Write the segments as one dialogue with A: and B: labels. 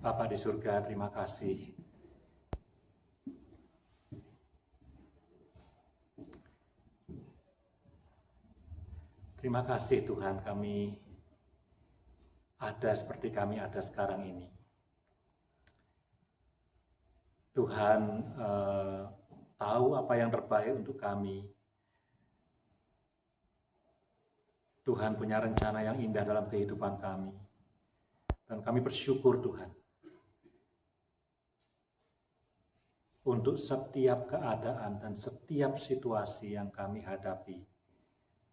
A: Bapa di surga, terima kasih. Terima kasih Tuhan, kami ada seperti kami ada sekarang ini. Tuhan tahu apa yang terbaik untuk kami. Tuhan punya rencana yang indah dalam kehidupan kami. Dan kami bersyukur Tuhan. Untuk setiap keadaan dan setiap situasi yang kami hadapi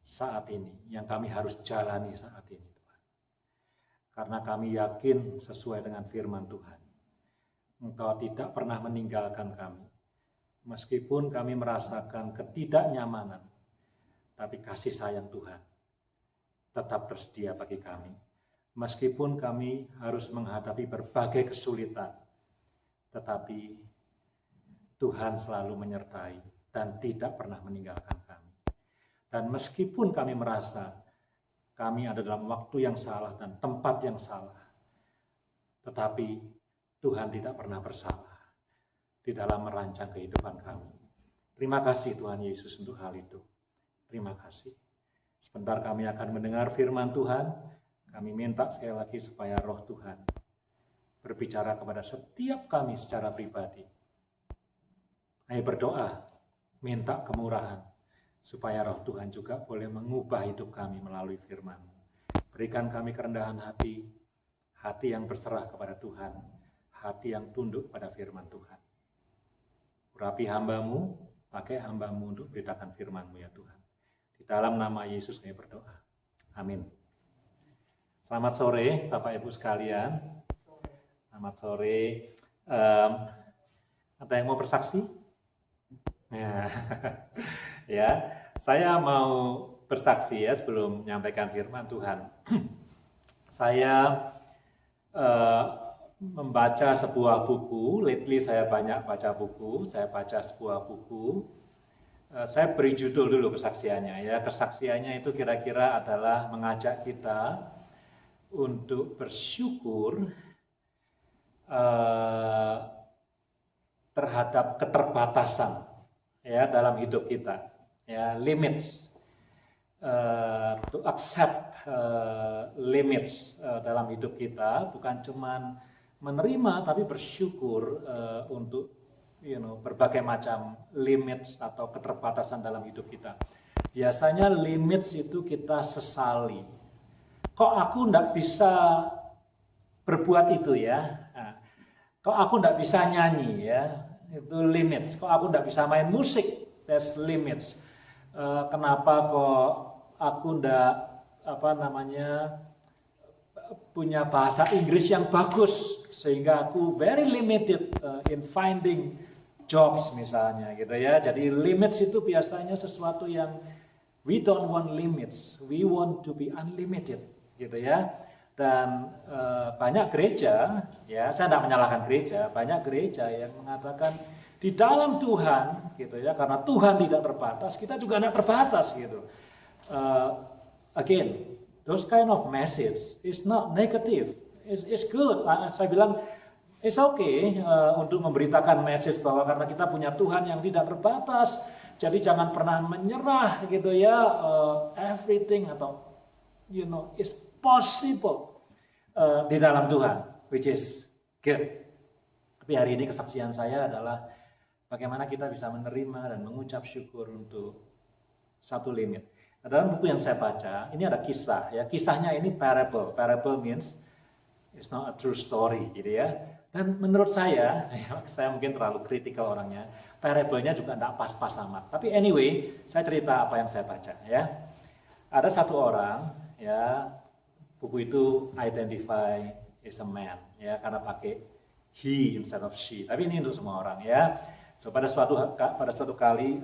A: saat ini, yang kami harus jalani saat ini, Tuhan. Karena kami yakin sesuai dengan firman Tuhan, Engkau tidak pernah meninggalkan kami. Meskipun kami merasakan ketidaknyamanan, tapi kasih sayang Tuhan tetap tersedia bagi kami. Meskipun kami harus menghadapi berbagai kesulitan, tetapi Tuhan selalu menyertai dan tidak pernah meninggalkan kami. Dan meskipun kami merasa kami ada dalam waktu yang salah dan tempat yang salah, tetapi Tuhan tidak pernah bersalah di dalam merancang kehidupan kami. Terima kasih Tuhan Yesus untuk hal itu. Terima kasih. Sebentar kami akan mendengar firman Tuhan. Kami minta sekali lagi supaya Roh Tuhan berbicara kepada setiap kami secara pribadi. Ayo berdoa, minta kemurahan, supaya Roh Tuhan juga boleh mengubah hidup kami melalui firman. Berikan kami kerendahan hati, hati yang berserah kepada Tuhan, hati yang tunduk pada firman Tuhan. Urapi hamba-Mu, pakai hamba-Mu untuk beritakan firman-Mu ya Tuhan. Di dalam nama Yesus kami berdoa. Amin. Selamat sore Bapak Ibu sekalian. Selamat sore. Ada yang mau bersaksi? Ya, saya mau bersaksi ya sebelum menyampaikan firman Tuhan. Saya membaca sebuah buku. Lately saya banyak baca buku. Saya baca sebuah buku. Saya beri judul dulu kesaksiannya ya. Kesaksiannya itu kira-kira adalah mengajak kita untuk bersyukur terhadap keterbatasan ya dalam hidup kita, ya limits, to accept limits dalam hidup kita, bukan cuman menerima tapi bersyukur untuk berbagai macam limits atau keterbatasan dalam hidup kita. Biasanya limits itu kita sesali. Kok aku enggak bisa berbuat itu ya? Nah, kok aku enggak bisa nyanyi ya? Itu limits. Kok aku enggak bisa main musik? There's limits. Kenapa kok aku enggak punya bahasa Inggris yang bagus sehingga aku very limited in finding jobs misalnya gitu ya. Jadi limits itu biasanya sesuatu yang we don't want limits. We want to be unlimited gitu ya. Dan banyak gereja, ya saya tidak menyalahkan gereja, banyak gereja yang mengatakan di dalam Tuhan, gitu ya, karena Tuhan tidak terbatas, kita juga tidak terbatas, gitu. Again, those kind of message is not negative, is good. Saya bilang it's okay untuk memberitakan message bahwa karena kita punya Tuhan yang tidak terbatas, jadi jangan pernah menyerah, gitu ya. Everything atau is possible di dalam Tuhan, which is good. Tapi hari ini kesaksian saya adalah bagaimana kita bisa menerima dan mengucap syukur untuk satu limit. Nah, dalam buku yang saya baca, ini ada kisah. Ya, kisahnya ini parable. Parable means it's not a true story, gitu ya. Dan menurut saya, saya mungkin terlalu kritikal orangnya. Parable-nya juga tidak pas-pas amat. Tapi anyway, saya cerita apa yang saya baca. Ya, ada satu orang, ya. Buku itu identify as a man, ya, karena pakai he instead of she. Tapi ini untuk semua orang, ya. So pada suatu kali,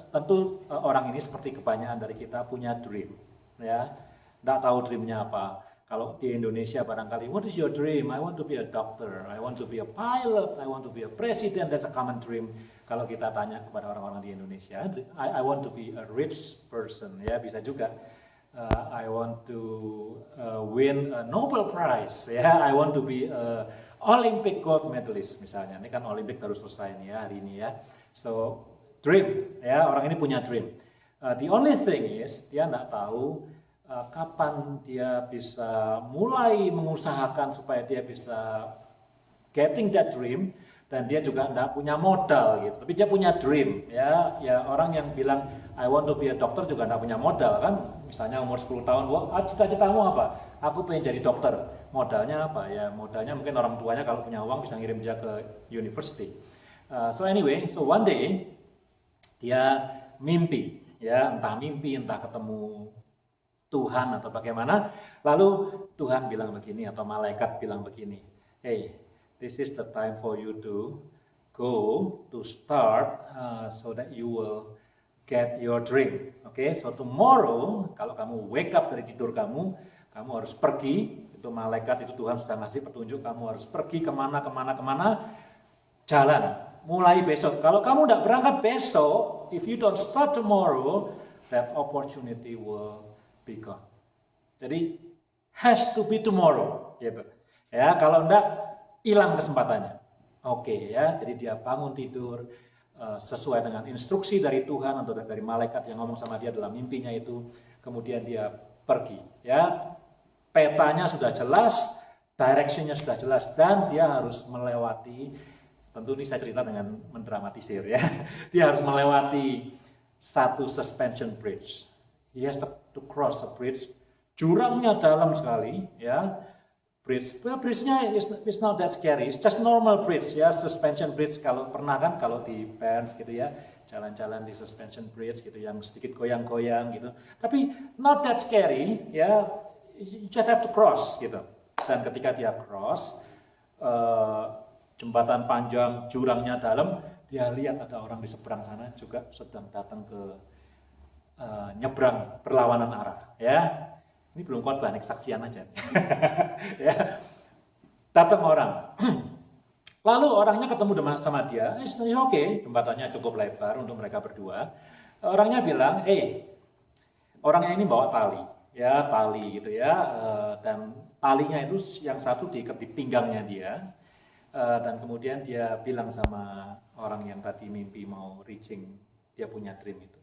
A: tentu orang ini seperti kebanyakan dari kita punya dream, ya. Nggak tahu dreamnya apa. Kalau di Indonesia barangkali, what is your dream? I want to be a doctor, I want to be a pilot, I want to be a president. That's a common dream. Kalau kita tanya kepada orang-orang di Indonesia, I want to be a rich person, ya bisa juga. I want to win a Nobel Prize. Yeah, I want to be Olympic gold medalist misalnya. Ini kan Olympic baru selesai nih ya hari ini ya. So dream ya, orang ini punya dream. The only thing is dia nggak tahu kapan dia bisa mulai mengusahakan supaya dia bisa getting that dream, dan dia juga nggak punya modal gitu. Tapi dia punya dream ya. Ya orang yang bilang I want to be a doctor juga nggak punya modal kan. Misalnya umur 10 tahun, wah cita-citamu apa? Aku pengen jadi dokter. Modalnya apa? Ya modalnya mungkin orang tuanya kalau punya uang bisa ngirim dia ke university. So anyway, so one day dia mimpi ya, entah mimpi entah ketemu Tuhan atau bagaimana. Lalu Tuhan bilang begini atau malaikat bilang begini, hey, this is the time for you to go to start so that you will get your dream. Okay, so tomorrow kalau kamu wake up dari tidur kamu harus pergi. Itu malaikat, itu Tuhan sudah ngasih petunjuk, kamu harus pergi kemana, jalan. Mulai besok. Kalau kamu tidak berangkat besok, if you don't start tomorrow, that opportunity will be gone. Jadi has to be tomorrow, gitu. Ya, kalau enggak hilang kesempatannya. Oke ya, jadi dia bangun tidur sesuai dengan instruksi dari Tuhan atau dari malaikat yang ngomong sama dia dalam mimpinya itu, kemudian dia pergi. Ya, petanya sudah jelas, directionnya sudah jelas, dan dia harus melewati. Tentu ini saya cerita dengan mendramatisir ya. Dia harus melewati satu suspension bridge. He has to cross the bridge. Jurangnya dalam sekali ya. Bridge-nya is not that scary. It's just normal bridge ya, suspension bridge. Kalau pernah kan kalau di Banff gitu ya, jalan-jalan di suspension bridge gitu yang sedikit goyang-goyang gitu. Tapi not that scary ya. You just have to cross gitu. Dan ketika dia cross, jembatan panjang, jurangnya dalam, dia lihat ada orang di seberang sana juga sedang datang ke nyebrang berlawanan arah. Ya, ini belum khotbah, nih kesaksian aja. Ya, datang orang. Lalu orangnya ketemu sama dia, it's okay, jembatannya cukup lebar untuk mereka berdua. Orangnya bilang, orangnya ini bawa tali. Ya, tali gitu ya, dan talinya itu yang satu diikat di pinggangnya dia, dan kemudian dia bilang sama orang yang tadi mimpi mau reaching, dia punya dream itu,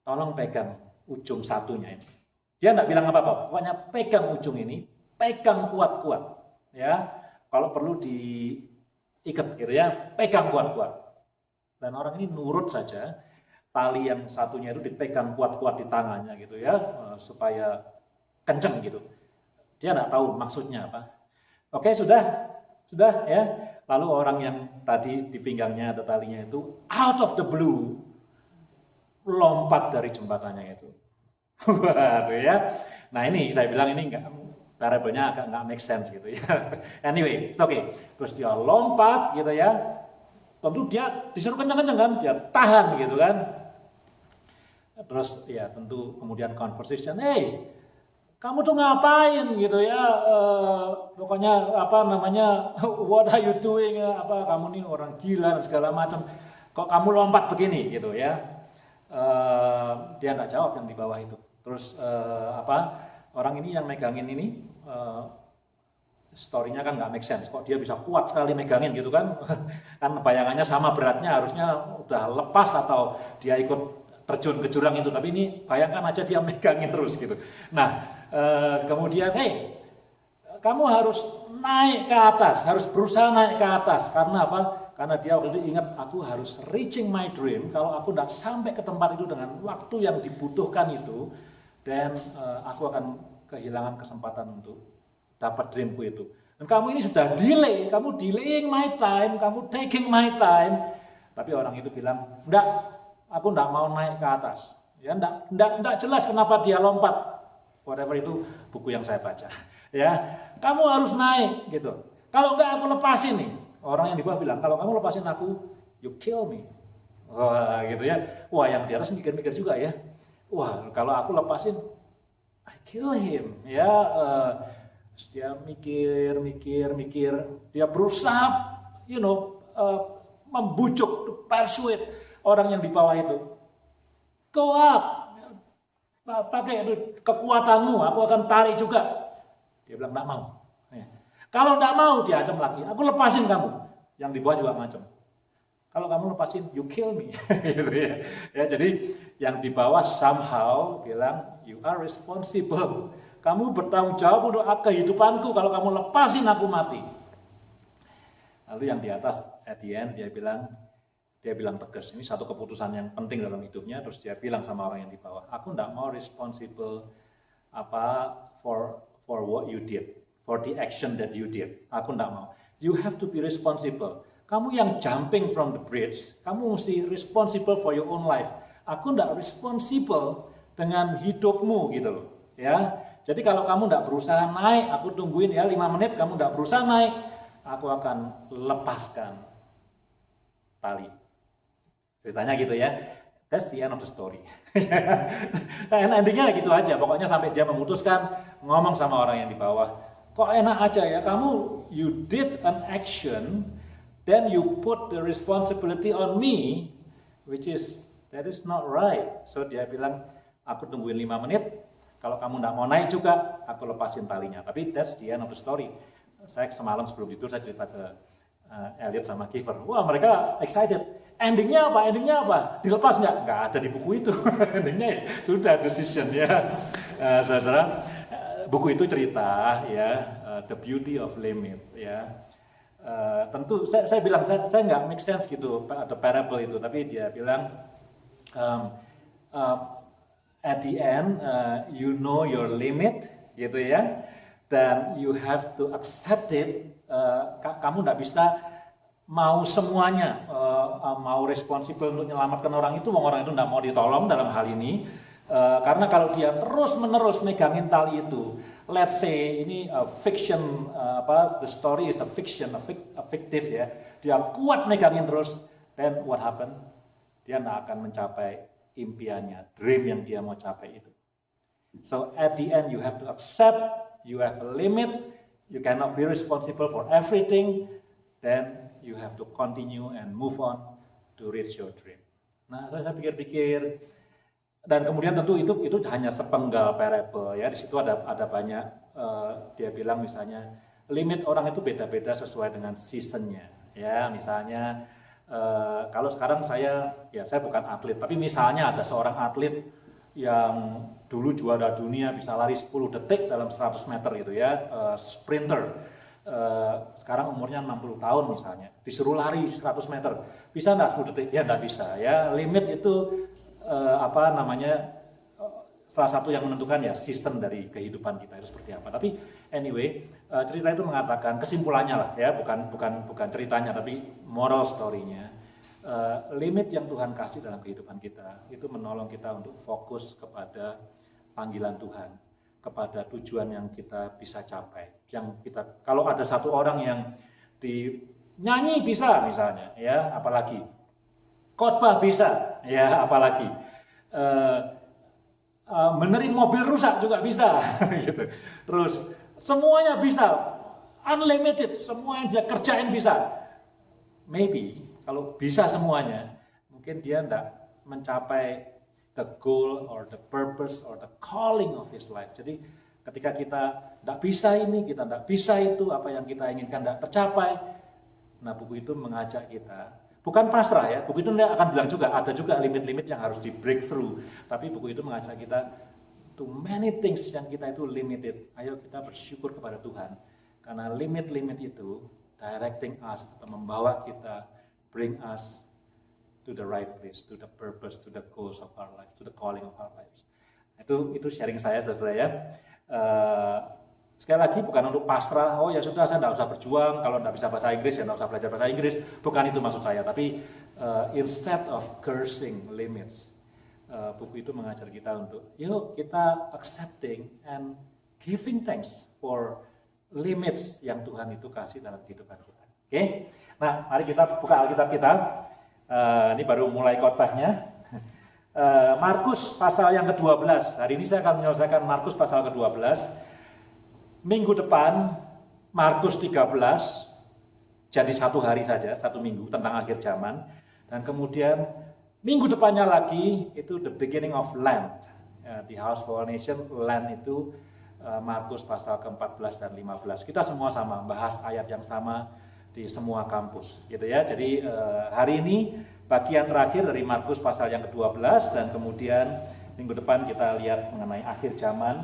A: tolong pegang ujung satunya ini. Dia nggak bilang apa-apa, pokoknya pegang ujung ini, pegang kuat-kuat, ya, kalau perlu diikat gitu ya, pegang kuat-kuat. Dan orang ini nurut saja. Tali yang satunya itu dipegang kuat-kuat di tangannya gitu ya, supaya kenceng gitu. Dia nggak tahu maksudnya apa. Oke, sudah ya. Lalu orang yang tadi di pinggangnya ada talinya itu out of the blue lompat dari jembatannya itu. Waduh ya. Nah ini saya bilang ini nggak, parabelnya agak nggak make sense gitu ya. Anyway, it's okay. Terus dia lompat gitu ya. Tentu dia disuruh kencang-kencang kan, dia tahan gitu kan. Terus ya tentu kemudian conversation, kamu tuh ngapain gitu ya, pokoknya apa namanya, what are you doing, apa kamu nih orang gila dan segala macam, kok kamu lompat begini gitu ya. Dia nggak jawab yang di bawah itu. Terus orang ini yang megangin ini, story-nya kan nggak make sense, kok dia bisa kuat sekali megangin gitu kan. Kan bayangannya sama beratnya harusnya udah lepas atau dia ikut terjun ke jurang itu, tapi ini bayangkan aja dia megangin terus gitu. Nah, kemudian kamu harus naik ke atas, harus berusaha naik ke atas. Karena apa? Karena dia waktu itu ingat, aku harus reaching my dream. Kalau aku tidak sampai ke tempat itu dengan waktu yang dibutuhkan itu, dan aku akan kehilangan kesempatan untuk dapat dreamku itu. Dan kamu ini sudah delay, kamu delaying my time, kamu taking my time. Tapi orang itu bilang, enggak, aku enggak mau naik ke atas. Ya, enggak jelas kenapa dia lompat. Whatever itu buku yang saya baca. Ya, kamu harus naik gitu. Kalau enggak aku lepasin nih. Orang yang di bawah bilang, kalau kamu lepasin aku, you kill me. Wah, gitu ya. Wah, yang di atas mikir-mikir juga ya. Wah, kalau aku lepasin, I kill him. Ya, dia mikir. Dia berusaha, membujuk, persuade orang yang di bawah itu. Go up, pakai kekuatanmu, aku akan tarik juga. Dia bilang, nggak mau. Kalau tidak mau diancam lagi, aku lepasin kamu. Yang di bawah juga ngancam. Kalau kamu lepasin, you kill me. Gitu ya. Ya, jadi yang di bawah somehow bilang, you are responsible. Kamu bertanggung jawab untuk kehidupanku. Kalau kamu lepasin, aku mati. Lalu yang di atas, at the end, dia bilang tegas. Ini satu keputusan yang penting dalam hidupnya. Terus dia bilang sama orang yang di bawah, aku tidak mau responsible for what you did, for the action that you did. Aku tidak mau. You have to be responsible. Kamu yang jumping from the bridge, kamu mesti responsible for your own life. Aku tidak responsible dengan hidupmu gitu loh. Ya, jadi kalau kamu tidak berusaha naik, aku tungguin ya 5 menit. Kamu tidak berusaha naik, aku akan lepaskan tali. Ceritanya gitu ya. That's the end of the story. Endingnya gitu aja. Pokoknya sampai dia memutuskan ngomong sama orang yang di bawah. Kok enak aja ya, kamu you did an action, then you put the responsibility on me, that is not right. So dia bilang, aku tungguin 5 menit, kalau kamu tidak mau naik juga, aku lepasin talinya. Tapi that's the end of the story. Saya semalam sebelum tidur, saya cerita ke Elliot sama Kiefer. Wah, mereka excited. Endingnya apa? Dilepas nggak? Nggak ada di buku itu. Endingnya ya, sudah decision ya. Saudara, buku itu cerita ya, the beauty of limit ya. Tentu saya bilang saya nggak make sense gitu the parable itu, tapi dia bilang at the end you know your limit gitu ya, dan you have to accept it. Kamu nggak bisa mau semuanya, mau responsible untuk menyelamatkan orang itu nggak mau ditolong dalam hal ini. Karena kalau dia terus-menerus megangin tali itu, let's say ini fiction, the story is a fiction, a fictive ya, dia kuat megangin terus, then what happen? Dia nggak akan mencapai impiannya, dream yang dia mau capai itu. So at the end you have to accept, you have a limit, you cannot be responsible for everything, then you have to continue and move on to reach your dream. Nah, saya pikir-pikir, dan kemudian tentu itu hanya sepenggal parable ya. Di situ ada banyak, dia bilang misalnya limit orang itu beda-beda sesuai dengan seasonnya ya. Misalnya kalau sekarang saya bukan atlet, tapi misalnya ada seorang atlet yang dulu juara dunia bisa lari 10 detik dalam 100 meter gitu ya, sprinter. Sekarang umurnya 60 tahun misalnya, disuruh lari 100 meter, bisa enggak 10 detik? Ya enggak bisa ya. Limit itu salah satu yang menentukan ya sistem dari kehidupan kita itu seperti apa. Tapi anyway, cerita itu mengatakan kesimpulannya lah ya, bukan ceritanya tapi moral story-nya. Limit yang Tuhan kasih dalam kehidupan kita itu menolong kita untuk fokus kepada panggilan Tuhan, kepada tujuan yang kita bisa capai. Kalau ada satu orang yang nyanyi bisa misalnya ya, apalagi khotbah bisa, ya apalagi benerin mobil rusak juga bisa, gitu. Terus semuanya bisa, unlimited, semua yang dia kerjain bisa. Maybe kalau bisa semuanya, mungkin dia tidak mencapai the goal or the purpose or the calling of his life. Jadi ketika kita tidak bisa ini, kita tidak bisa itu, apa yang kita inginkan tidak tercapai. Nah, buku itu mengajak kita. Bukan pasrah ya, buku itu akan bilang juga, ada juga limit-limit yang harus di breakthrough. Tapi buku itu mengajak kita to many things yang kita itu limited. Ayo kita bersyukur kepada Tuhan. Karena limit-limit itu directing us, atau membawa kita, bring us to the right place, to the purpose, to the goals of our life, to the calling of our lives. Itu sharing saya, saudara ya. Sekali lagi bukan untuk pasrah, oh ya sudah saya tidak usah berjuang, kalau tidak bisa bahasa Inggris ya tidak usah belajar bahasa Inggris, bukan itu maksud saya. Tapi instead of cursing limits, buku itu mengajar kita untuk yuk kita accepting and giving thanks for limits yang Tuhan itu kasih dalam kehidupan kita. Oke? Nah, mari kita buka Alkitab kita. Ini baru mulai khotbahnya. Markus pasal yang ke-12. Hari ini saya akan menyelesaikan Markus pasal ke-12. Minggu depan Markus 13, jadi satu hari saja, satu minggu tentang akhir zaman. Dan kemudian minggu depannya lagi itu the beginning of Lent. Di House for All Nation, Lent itu Markus pasal ke-14 dan 15. Kita semua sama, bahas ayat yang sama di semua kampus gitu ya. Jadi hari ini bagian terakhir dari Markus pasal yang ke-12 dan kemudian minggu depan kita lihat mengenai akhir zaman,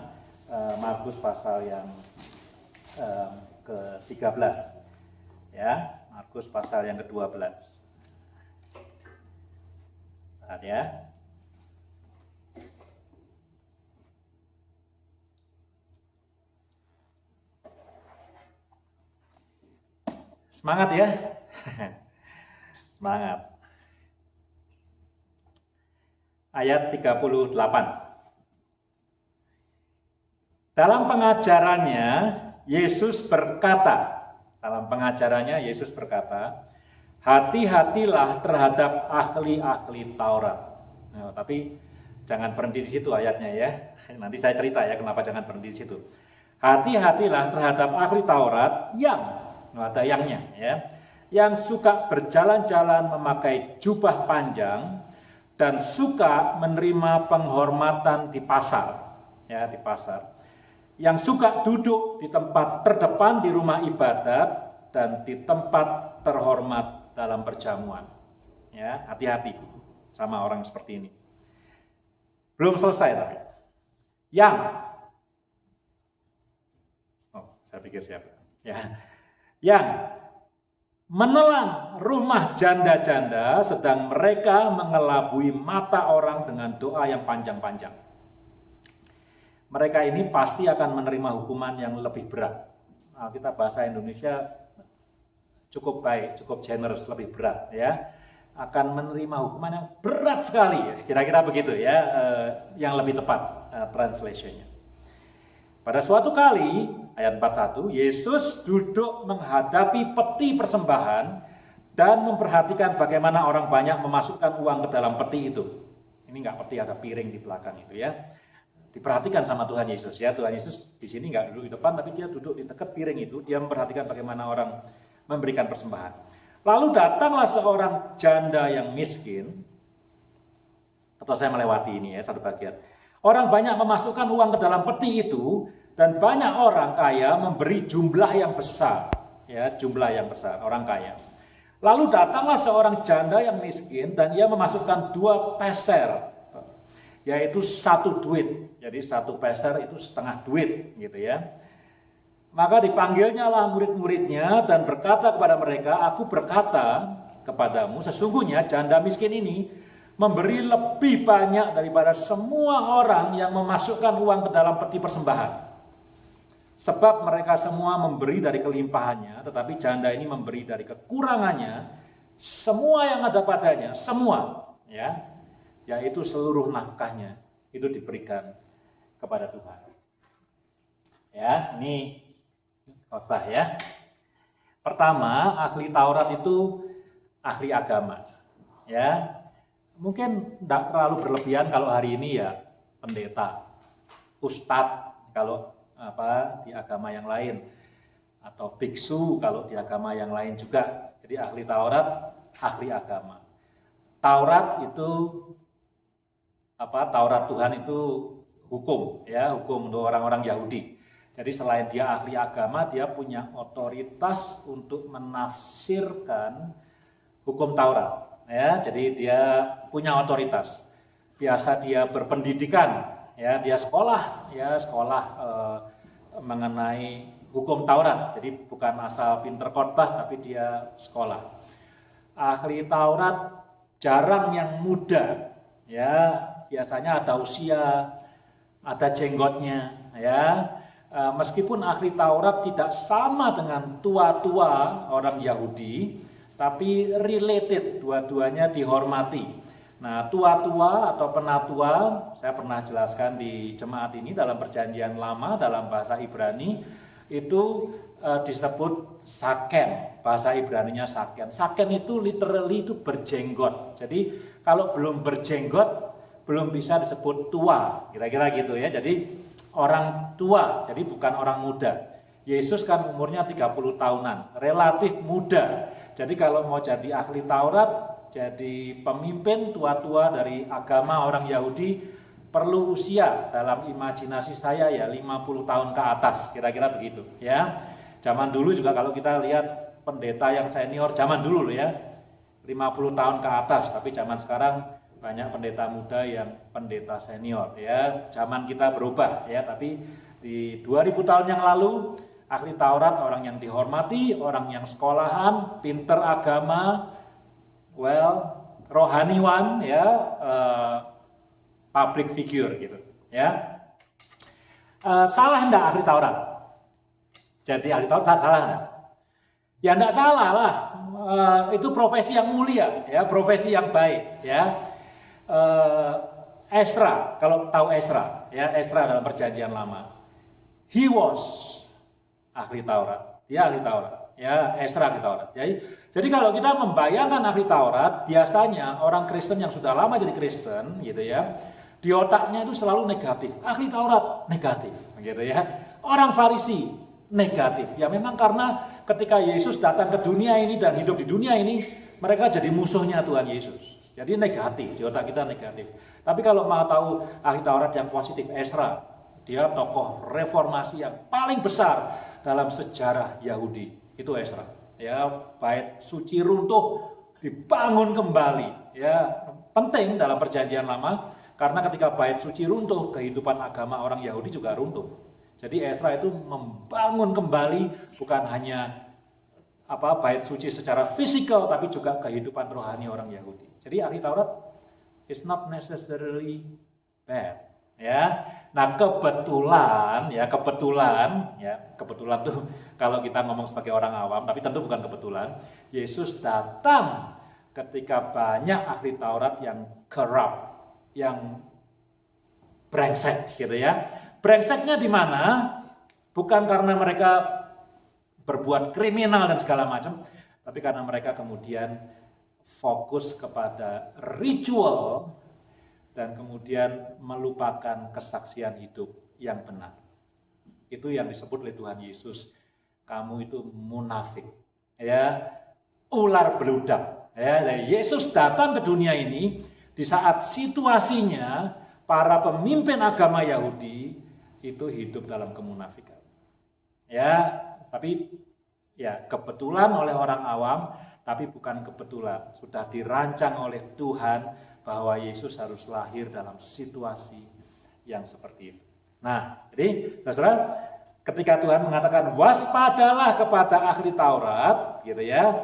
A: Markus pasal yang ke-13 ya, Markus pasal yang ke-12 ya. Semangat ya. Semangat. Ayat 38. Dalam pengajarannya Yesus berkata, hati-hatilah terhadap ahli-ahli Taurat. Nah, tapi jangan berhenti di situ ayatnya ya. Nanti saya cerita ya kenapa jangan berhenti di situ. Hati-hatilah terhadap ahli Taurat yang ada yangnya ya, yang suka berjalan-jalan memakai jubah panjang dan suka menerima penghormatan di pasar, ya di pasar, yang suka duduk di tempat terdepan di rumah ibadat dan di tempat terhormat dalam perjamuan. Ya, hati-hati sama orang seperti ini. Belum selesai tapi. Saya pikir siapa? Ya. Yang menelan rumah janda-janda sedang mereka mengelabui mata orang dengan doa yang panjang-panjang. Mereka ini pasti akan menerima hukuman yang lebih berat. Nah, kita bahasa Indonesia cukup baik, cukup generous, lebih berat ya. Akan menerima hukuman yang berat sekali, kira-kira begitu ya, yang lebih tepat translationnya. Pada suatu kali, ayat 41, Yesus duduk menghadapi peti persembahan dan memperhatikan bagaimana orang banyak memasukkan uang ke dalam peti itu. Ini enggak peti, ada piring di belakang itu ya. Diperhatikan sama Tuhan Yesus ya. Tuhan Yesus di sini enggak duduk di depan, tapi dia duduk di dekat piring itu. Dia memperhatikan bagaimana orang memberikan persembahan. Lalu datanglah seorang janda yang miskin. Atau saya melewati ini ya, satu bagian. Orang banyak memasukkan uang ke dalam peti itu dan banyak orang kaya memberi jumlah yang besar, ya, jumlah yang besar orang kaya. Lalu datanglah seorang janda yang miskin dan ia memasukkan 2 peser, yaitu 1 duit. Jadi 1 peser itu setengah duit, gitu ya. Maka dipanggilnyalah murid-muridnya dan berkata kepada mereka, aku berkata kepadamu, sesungguhnya janda miskin ini memberi lebih banyak daripada semua orang yang memasukkan uang ke dalam peti persembahan. Sebab mereka semua memberi dari kelimpahannya, tetapi janda ini memberi dari kekurangannya, semua yang ada padanya, semua, ya, yaitu seluruh nafkahnya itu diberikan kepada Tuhan. Ya, ini khotbah ya. Pertama, ahli Taurat itu ahli agama, ya. Mungkin tidak terlalu berlebihan kalau hari ini ya pendeta, ustadz kalau di agama yang lain, atau biksu kalau di agama yang lain juga. Jadi ahli Taurat, ahli agama. Taurat itu Taurat Tuhan itu hukum ya, hukum untuk orang-orang Yahudi. Jadi selain dia ahli agama, dia punya otoritas untuk menafsirkan hukum Taurat. Ya, jadi dia punya otoritas. Biasa dia berpendidikan, ya dia sekolah mengenai hukum Taurat. Jadi bukan asal pinter khotbah, tapi dia sekolah. Ahli Taurat jarang yang muda, ya biasanya ada usia, ada jenggotnya, ya. Meskipun ahli Taurat tidak sama dengan tua-tua orang Yahudi, tapi related, dua-duanya dihormati. Nah, tua-tua atau penatua, saya pernah jelaskan di jemaat ini dalam perjanjian lama, dalam bahasa Ibrani, itu disebut saken, bahasa Ibraninya saken. Saken itu literally itu berjenggot. Jadi kalau belum berjenggot, belum bisa disebut tua, kira-kira gitu ya. Jadi orang tua, jadi bukan orang muda. Yesus kan umurnya 30 tahunan, relatif muda. Jadi kalau mau jadi ahli Taurat, jadi pemimpin tua-tua dari agama orang Yahudi, perlu usia dalam imajinasi saya ya 50 tahun ke atas, kira-kira begitu ya. Zaman dulu juga kalau kita lihat pendeta yang senior zaman dulu loh ya, 50 tahun ke atas, tapi zaman sekarang banyak pendeta muda yang pendeta senior ya. Zaman kita berubah ya, tapi di 2000 tahun yang lalu ahli Taurat orang yang dihormati, orang yang sekolahan, pinter agama, rohaniwan ya, public figure gitu ya. Salah enggak ahli Taurat? Jadi ahli Taurat salah enggak? Ya enggak salah lah. Itu profesi yang mulia ya, profesi yang baik ya. Ezra, kalau tahu Ezra ya, Ezra dalam perjanjian lama, he was ahli Taurat, dia ahli Taurat ya, Ezra ahli Taurat. Jadi kalau kita membayangkan ahli Taurat, biasanya orang Kristen yang sudah lama jadi Kristen gitu ya, di otaknya itu selalu negatif. Ahli Taurat negatif gitu ya. Orang Farisi negatif. Ya memang karena ketika Yesus datang ke dunia ini dan hidup di dunia ini, mereka jadi musuhnya Tuhan Yesus. Jadi negatif, di otak kita negatif. Tapi kalau mau tahu ahli Taurat yang positif, Ezra, dia tokoh reformasi yang paling besar dalam sejarah Yahudi. Itu Ezra. Ya, bait suci runtuh dibangun kembali. Ya, penting dalam perjanjian lama karena ketika bait suci runtuh, kehidupan agama orang Yahudi juga runtuh. Jadi Ezra itu membangun kembali bukan hanya bait suci secara fisikal, tapi juga kehidupan rohani orang Yahudi. Jadi ahli Taurat is not necessarily bad, ya. Nah kebetulan tuh kalau kita ngomong sebagai orang awam, tapi tentu bukan kebetulan, Yesus datang ketika banyak ahli Taurat yang corrupt, yang brengsek gitu ya. Brengseknya di mana? Bukan karena mereka berbuat kriminal dan segala macam, tapi karena mereka kemudian fokus kepada ritual dan kemudian melupakan kesaksian hidup yang benar. Itu yang disebut oleh Tuhan Yesus, kamu itu munafik, ya, ular beludak. Ya, Yesus datang ke dunia ini di saat situasinya para pemimpin agama Yahudi itu hidup dalam kemunafikan. Ya, tapi ya kebetulan oleh orang awam, tapi bukan kebetulan, sudah dirancang oleh Tuhan bahwa Yesus harus lahir dalam situasi yang seperti itu. Nah, jadi saudara, ketika Tuhan mengatakan waspadalah kepada ahli Taurat, gitu ya,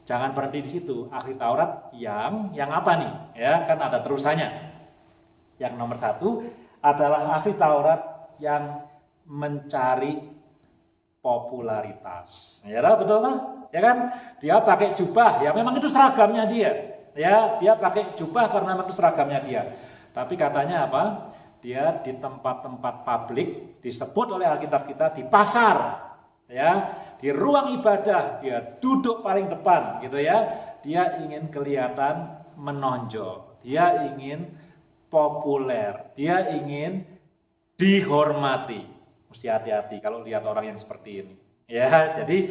A: jangan berhenti di situ. Ahli Taurat yang apa nih? Ya, kan ada terusannya. Yang nomor 1 adalah ahli Taurat yang mencari popularitas. Ya, betul kan? Ya kan? Dia pakai jubah, ya memang itu seragamnya dia. Ya, dia pakai jubah karena memang itu seragamnya dia. Tapi katanya apa? Dia di tempat-tempat publik disebut oleh Alkitab kita di pasar, ya, di ruang ibadah dia duduk paling depan, gitu ya. Dia ingin kelihatan menonjol, dia ingin populer, dia ingin dihormati. Mesti hati-hati kalau lihat orang yang seperti ini. Ya, jadi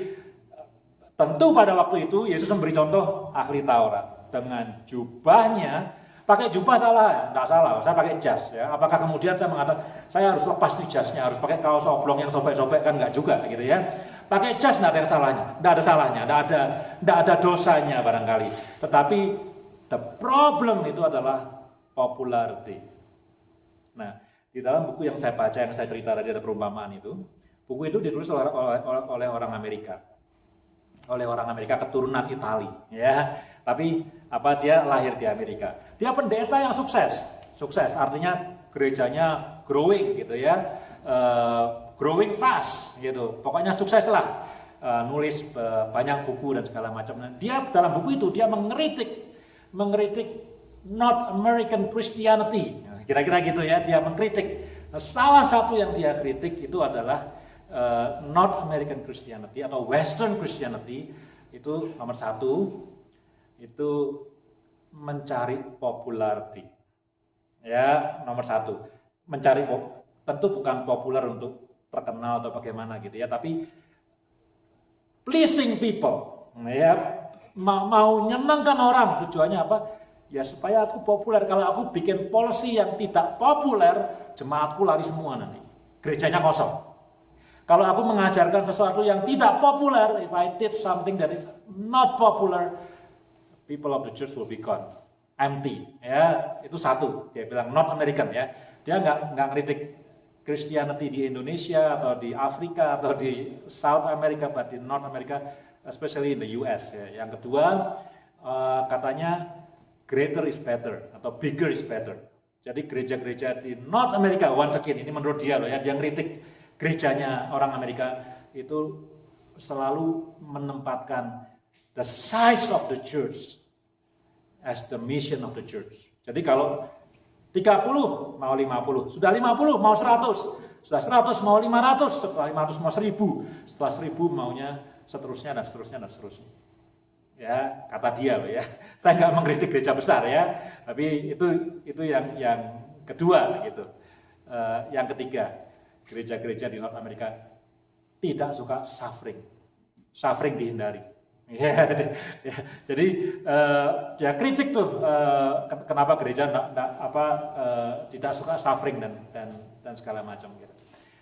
A: tentu pada waktu itu Yesus memberi contoh ahli Taurat dengan jubahnya. Pakai jubah salah? Enggak salah, saya pakai jas ya. Apakah kemudian saya mengatakan saya harus lepas nih jasnya, harus pakai kaos oblong yang sobek-sobek, kan enggak juga gitu ya. Pakai jas enggak ada yang salahnya, enggak ada salahnya, enggak ada dosanya barangkali. Tetapi the problem itu adalah popularity. Nah, di dalam buku yang saya baca, yang saya cerita tadi ada perumpamaan itu, buku itu ditulis oleh orang Amerika. Oleh orang Amerika keturunan Itali, ya. Tapi dia lahir di Amerika. Dia pendeta yang sukses artinya gerejanya growing gitu ya, growing fast gitu. Pokoknya sukses lah, nulis banyak buku dan segala macam. Nah, dia dalam buku itu dia mengkritik North American Christianity, kira-kira gitu ya. Dia mengkritik. Nah, salah satu yang dia kritik itu adalah North American Christianity atau Western Christianity. Itu nomor 1, itu mencari popularity. Ya, nomor 1, mencari, tentu bukan populer untuk terkenal atau bagaimana gitu ya, tapi pleasing people. Ya, mau nyenangkan orang. Tujuannya apa? Ya supaya aku populer. Kalau aku bikin policy yang tidak populer, jemaatku lari semua nanti. Gerejanya kosong. Kalau aku mengajarkan sesuatu yang tidak populer, if I teach something that is not popular, people of the church will be gone, empty. Ya, itu satu. Dia bilang not American ya. Dia nggak kritik Christianity di Indonesia atau di Afrika atau di South America, but di North America, especially in the US. Ya. Yang kedua, katanya greater is better atau bigger is better. Jadi gereja-gereja di North America, once again, ini menurut dia loh ya, dia ngeritik gerejanya orang Amerika itu selalu menempatkan the size of the church as the mission of the church. Jadi kalau 30 mau 50, sudah 50 mau 100, sudah 100 mau 500, setelah 500 mau 1000, setelah 1000 maunya seterusnya dan seterusnya dan seterusnya. Ya, kata dia loh ya. Saya nggak mengkritik gereja besar ya, tapi itu yang kedua gitu. Yang ketiga, gereja-gereja di North America tidak suka suffering dihindari. Ya, jadi ya kritik tuh kenapa gereja tidak suka suffering dan segala macam gitu.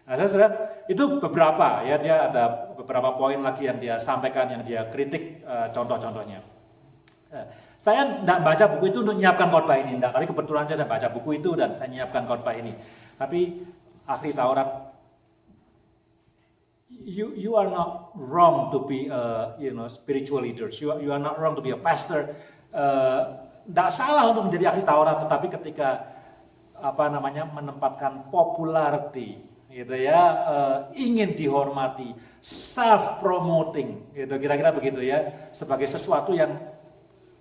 A: Nah, saudara, itu beberapa ya, dia ada beberapa poin lagi yang dia sampaikan, yang dia kritik contoh-contohnya. Saya tidak baca buku itu untuk menyiapkan khotbah ini, enggak, tapi kebetulan saya baca buku itu dan saya menyiapkan khotbah ini. Tapi ahli Taurat, you are not wrong to be spiritual leaders. You are not wrong to be a pastor. Tidak salah untuk menjadi ahli Taurat, tetapi ketika menempatkan popularity, gitu ya, ingin dihormati, self promoting, gitu, kira-kira begitu ya, sebagai sesuatu yang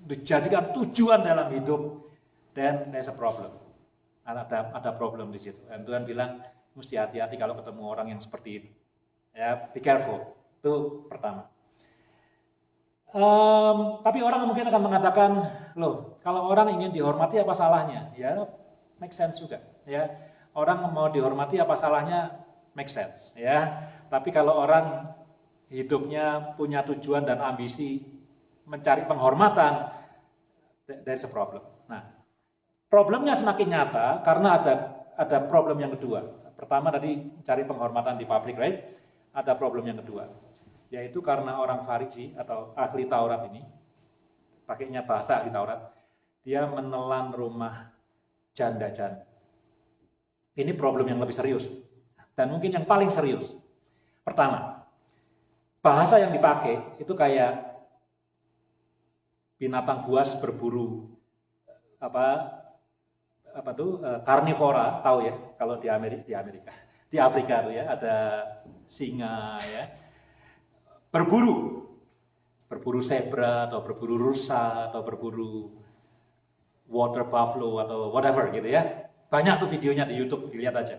A: dijadikan tujuan dalam hidup, then there's a problem. Ada problem di situ. Dan Tuhan bilang mesti hati-hati kalau ketemu orang yang seperti itu. Ya, be careful. Itu pertama. Tapi orang mungkin akan mengatakan, loh, kalau orang ingin dihormati apa salahnya? Ya, make sense juga. Ya, orang mau dihormati apa salahnya? Make sense. Ya, tapi kalau orang hidupnya punya tujuan dan ambisi mencari penghormatan, there's a problem. Nah, problemnya semakin nyata karena ada problem yang kedua. Pertama tadi cari penghormatan di public, right? Ada problem yang kedua, yaitu karena orang Farisi atau ahli Taurat ini, pakainya bahasa ahli Taurat, dia menelan rumah janda-janda. Ini problem yang lebih serius, dan mungkin yang paling serius. Pertama, bahasa yang dipakai itu kayak binatang buas berburu karnivora, tahu ya, kalau di Amerika. Di Afrika tuh ya, ada singa ya, berburu zebra atau berburu rusa atau berburu water buffalo atau whatever gitu ya. Banyak tuh videonya di YouTube, dilihat aja.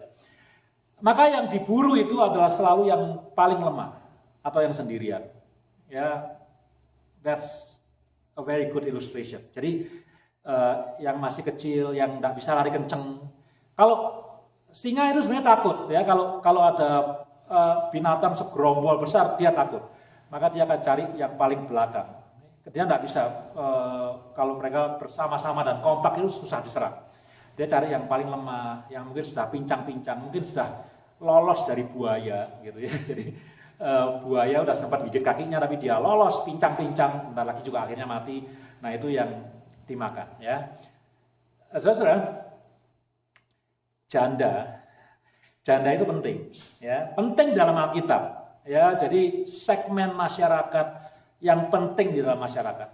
A: Maka yang diburu itu adalah selalu yang paling lemah atau yang sendirian. Ya, that's a very good illustration. Jadi yang masih kecil, yang nggak bisa lari kenceng. Kalau singa itu sebenarnya takut ya, kalau ada binatang segerombol besar dia takut, maka dia akan cari yang paling belakang. Dia nggak bisa kalau mereka bersama-sama dan kompak itu susah diserang. Dia cari yang paling lemah, yang mungkin sudah pincang-pincang, mungkin sudah lolos dari buaya gitu ya. Jadi buaya udah sempat gigit kakinya tapi dia lolos, pincang-pincang, bentar lagi juga akhirnya mati. Nah itu yang dimakan ya. Saudara, janda itu penting ya, penting dalam Alkitab ya. Jadi segmen masyarakat yang penting di dalam masyarakat.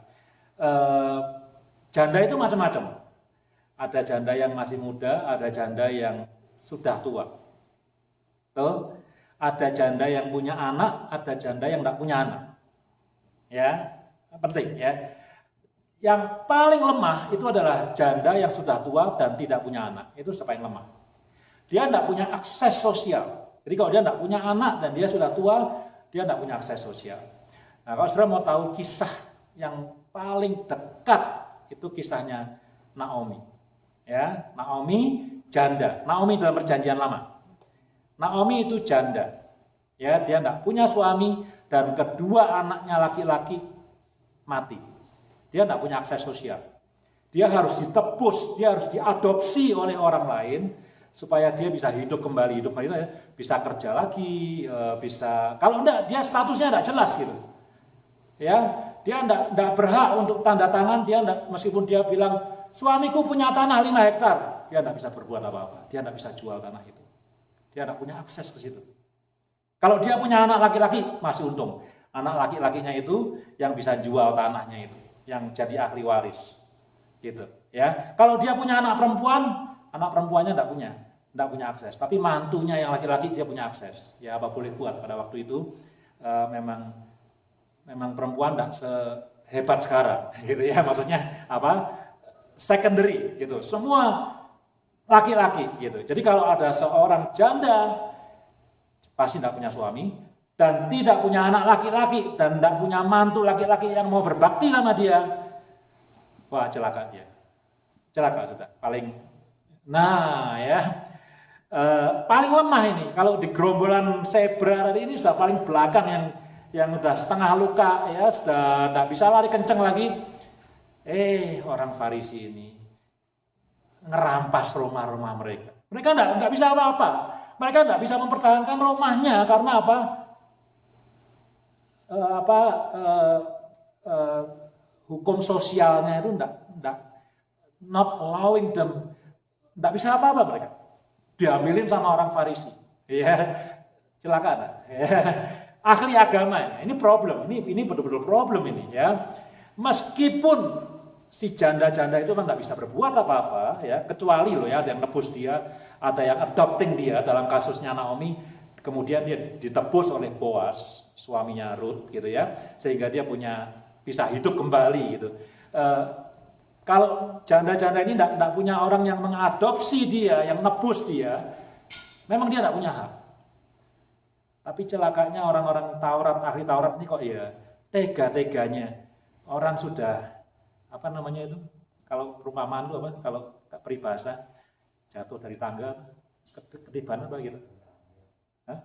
A: Janda itu macam-macam. Ada janda yang masih muda, ada janda yang sudah tua. Tuh, ada janda yang punya anak, ada janda yang tidak punya anak. Ya, penting ya. Yang paling lemah itu adalah janda yang sudah tua dan tidak punya anak. Itu paling lemah. Dia tidak punya akses sosial. Jadi kalau dia tidak punya anak dan dia sudah tua, dia tidak punya akses sosial. Nah, kalau saudara mau tahu kisah yang paling dekat, itu kisahnya Naomi. Ya, Naomi janda. Naomi dalam perjanjian lama. Naomi itu janda. Ya, dia tidak punya suami dan kedua anaknya laki-laki mati. Dia tidak punya akses sosial. Dia harus ditebus, dia harus diadopsi oleh orang lain supaya dia bisa hidup kembali ya, bisa kerja lagi, bisa, kalau enggak dia statusnya enggak jelas gitu. Ya, dia enggak berhak untuk tanda tangan, dia enggak, meskipun dia bilang suamiku punya tanah 5 hektar, dia enggak bisa berbuat apa-apa, dia enggak bisa jual tanah itu. Dia enggak punya akses ke situ. Kalau dia punya anak laki-laki masih untung. Anak laki-lakinya itu yang bisa jual tanahnya itu, yang jadi ahli waris. Gitu, ya. Kalau dia punya anak perempuannya enggak punya akses, tapi mantunya yang laki-laki dia punya akses. Ya apa boleh buat, pada waktu itu memang perempuan enggak sehebat sekarang gitu ya, maksudnya apa? Secondary gitu. Semua laki-laki gitu. Jadi kalau ada seorang janda pasti enggak punya suami dan tidak punya anak laki-laki dan enggak punya mantu laki-laki yang mau berbakti sama dia, wah celaka dia. Celaka sudah. Paling lemah ini. Kalau di gerombolan zebra tadi ini sudah paling belakang yang sudah setengah luka ya, sudah tidak bisa lari kenceng lagi. Orang Farisi ini ngerampas rumah-rumah mereka. Mereka tidak bisa apa-apa. Mereka tidak bisa mempertahankan rumahnya karena apa? Hukum sosialnya itu not allowing them, tidak bisa apa-apa mereka. Diambilin sama orang Farisi, ya celaka. Ya. Ahli agama ini problem, ini betul-betul problem ini ya. Meskipun si janda-janda itu kan nggak bisa berbuat apa-apa ya, kecuali loh ya ada yang nebus dia, ada yang adopting dia dalam kasusnya Naomi, kemudian dia ditebus oleh Boas, suaminya Ruth gitu ya, sehingga dia bisa hidup kembali gitu. Kalau janda-janda ini tidak punya orang yang mengadopsi dia, yang nebus dia, memang dia tidak punya hak. Tapi celakanya orang-orang Taurat, ahli Taurat ini kok ya tega-teganya. Orang sudah, apa namanya itu, kalau perumpamaan itu apa, kalau peribahasa, jatuh dari tangga, ketiban apa gitu. Hah?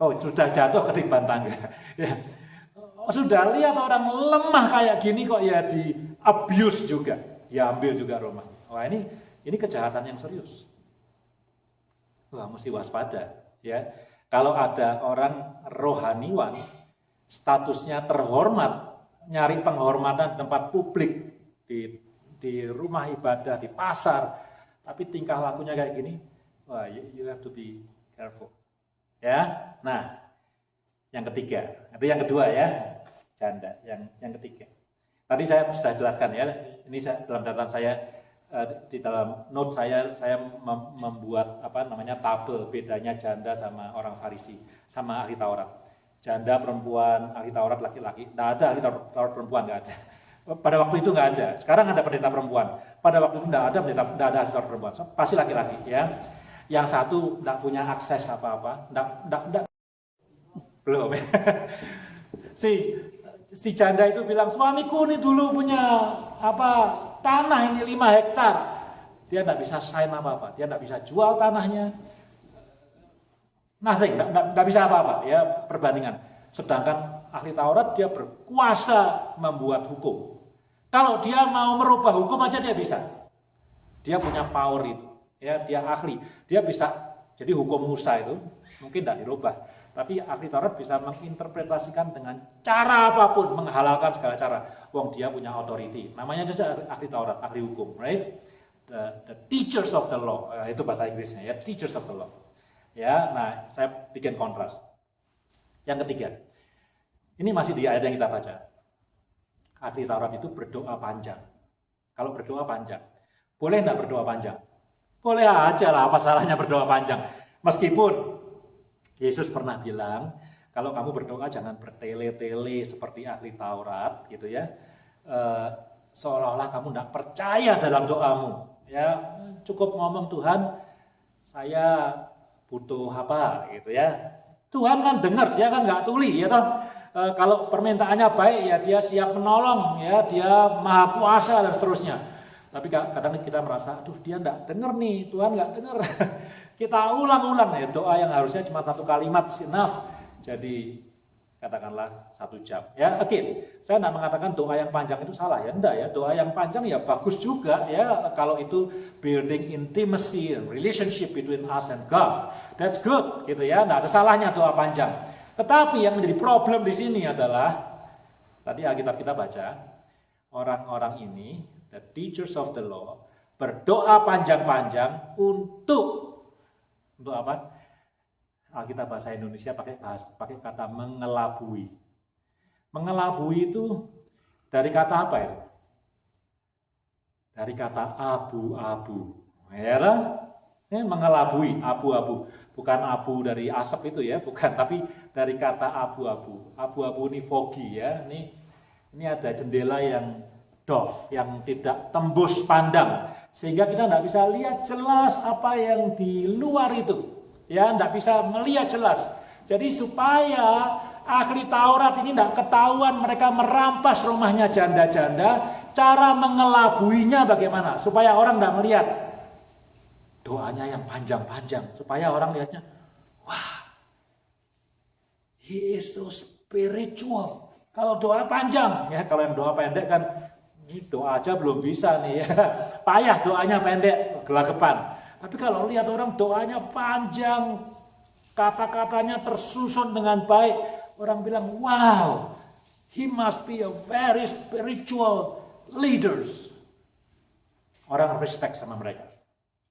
A: Oh, sudah jatuh ketiban tangga. Ya. Sudah lihat orang lemah kayak gini kok ya di abuse juga, diambil juga rumah. Wah ini kejahatan yang serius. Wah mesti waspada ya. Kalau ada orang rohaniwan, statusnya terhormat, nyari penghormatan di tempat publik, di rumah ibadah, di pasar, tapi tingkah lakunya kayak gini, wah you have to be careful. Ya, nah yang ketiga, itu yang kedua ya. Janda yang ketiga. Tadi saya sudah jelaskan ya. Ini dalam catatan saya di dalam note saya membuat tabel bedanya janda sama orang Farisi sama ahli Taurat. Janda perempuan, ahli Taurat laki-laki. Tidak ada ahli Taurat perempuan, nggak ada. Pada waktu itu nggak ada. Sekarang ada pendeta perempuan. Pada waktu itu tidak ada ahli Taurat perempuan. Pasti laki-laki ya. Yang satu tidak punya akses apa-apa. Belum. Si janda itu bilang, suamiku ini dulu punya tanah ini 5 hektar. Dia tidak bisa sign apa-apa, dia tidak bisa jual tanahnya. Nothing, tidak bisa apa-apa ya perbandingan. Sedangkan ahli Taurat dia berkuasa membuat hukum. Kalau dia mau merubah hukum aja dia bisa. Dia punya power itu, ya dia ahli. Dia bisa, jadi hukum Musa itu mungkin tidak dirubah. Tapi ahli Taurat bisa menginterpretasikan dengan cara apapun, menghalalkan segala cara. Wong dia punya authority. Namanya saja ahli Taurat, ahli hukum, right? The teachers of the law. Itu bahasa Inggrisnya ya, teachers of the law. Ya, nah saya bikin kontras. Yang ketiga, ini masih di ayat yang kita baca. Ahli Taurat itu berdoa panjang. Kalau berdoa panjang, boleh enggak berdoa panjang? Boleh aja lah, apa salahnya berdoa panjang? Meskipun Yesus pernah bilang, kalau kamu berdoa jangan bertele-tele seperti ahli Taurat, gitu ya. Seolah-olah kamu tidak percaya dalam doamu. Ya, cukup ngomong Tuhan, saya butuh apa, gitu ya. Tuhan kan dengar, dia kan nggak tuli, ya toh. Kalau permintaannya baik, ya dia siap menolong, ya dia maha kuasa dan seterusnya. Tapi kadang kita merasa, aduh dia nggak dengar nih, Tuhan nggak dengar. Kita ulang-ulang ya doa yang harusnya cuma 1 kalimat enough jadi katakanlah 1 jam. Ya, saya tidak mengatakan doa yang panjang itu salah ya, enggak ya. Doa yang panjang ya bagus juga ya kalau itu building intimacy and relationship between us and God. That's good gitu ya. Tidak ada salahnya doa panjang. Tetapi yang menjadi problem di sini adalah tadi Alkitab kita baca, orang-orang ini, the teachers of the law, berdoa panjang-panjang untuk apa? Alkitab bahasa Indonesia pakai kata mengelabui. Mengelabui itu dari kata apa ya? Dari kata abu-abu. Ya, mengelabui, abu-abu. Bukan abu dari asap itu ya, bukan, tapi dari kata abu-abu. Abu-abu ini foggy ya. Ini ada jendela yang doff, yang tidak tembus pandang, sehingga kita tidak bisa lihat jelas apa yang di luar itu. Ya, tidak bisa melihat jelas. Jadi supaya ahli Taurat ini tidak ketahuan mereka merampas rumahnya janda-janda, cara mengelabuinya bagaimana? Supaya orang tidak melihat. Doanya yang panjang-panjang, supaya orang lihatnya, wah, he is so spiritual. Kalau doa panjang, ya kalau yang doa pendek kan, ini doa aja belum bisa nih ya, payah doanya pendek, gelagapan. Tapi kalau lihat orang doanya panjang, kata-katanya tersusun dengan baik, orang bilang, wow, he must be a very spiritual leaders. Orang respect sama mereka.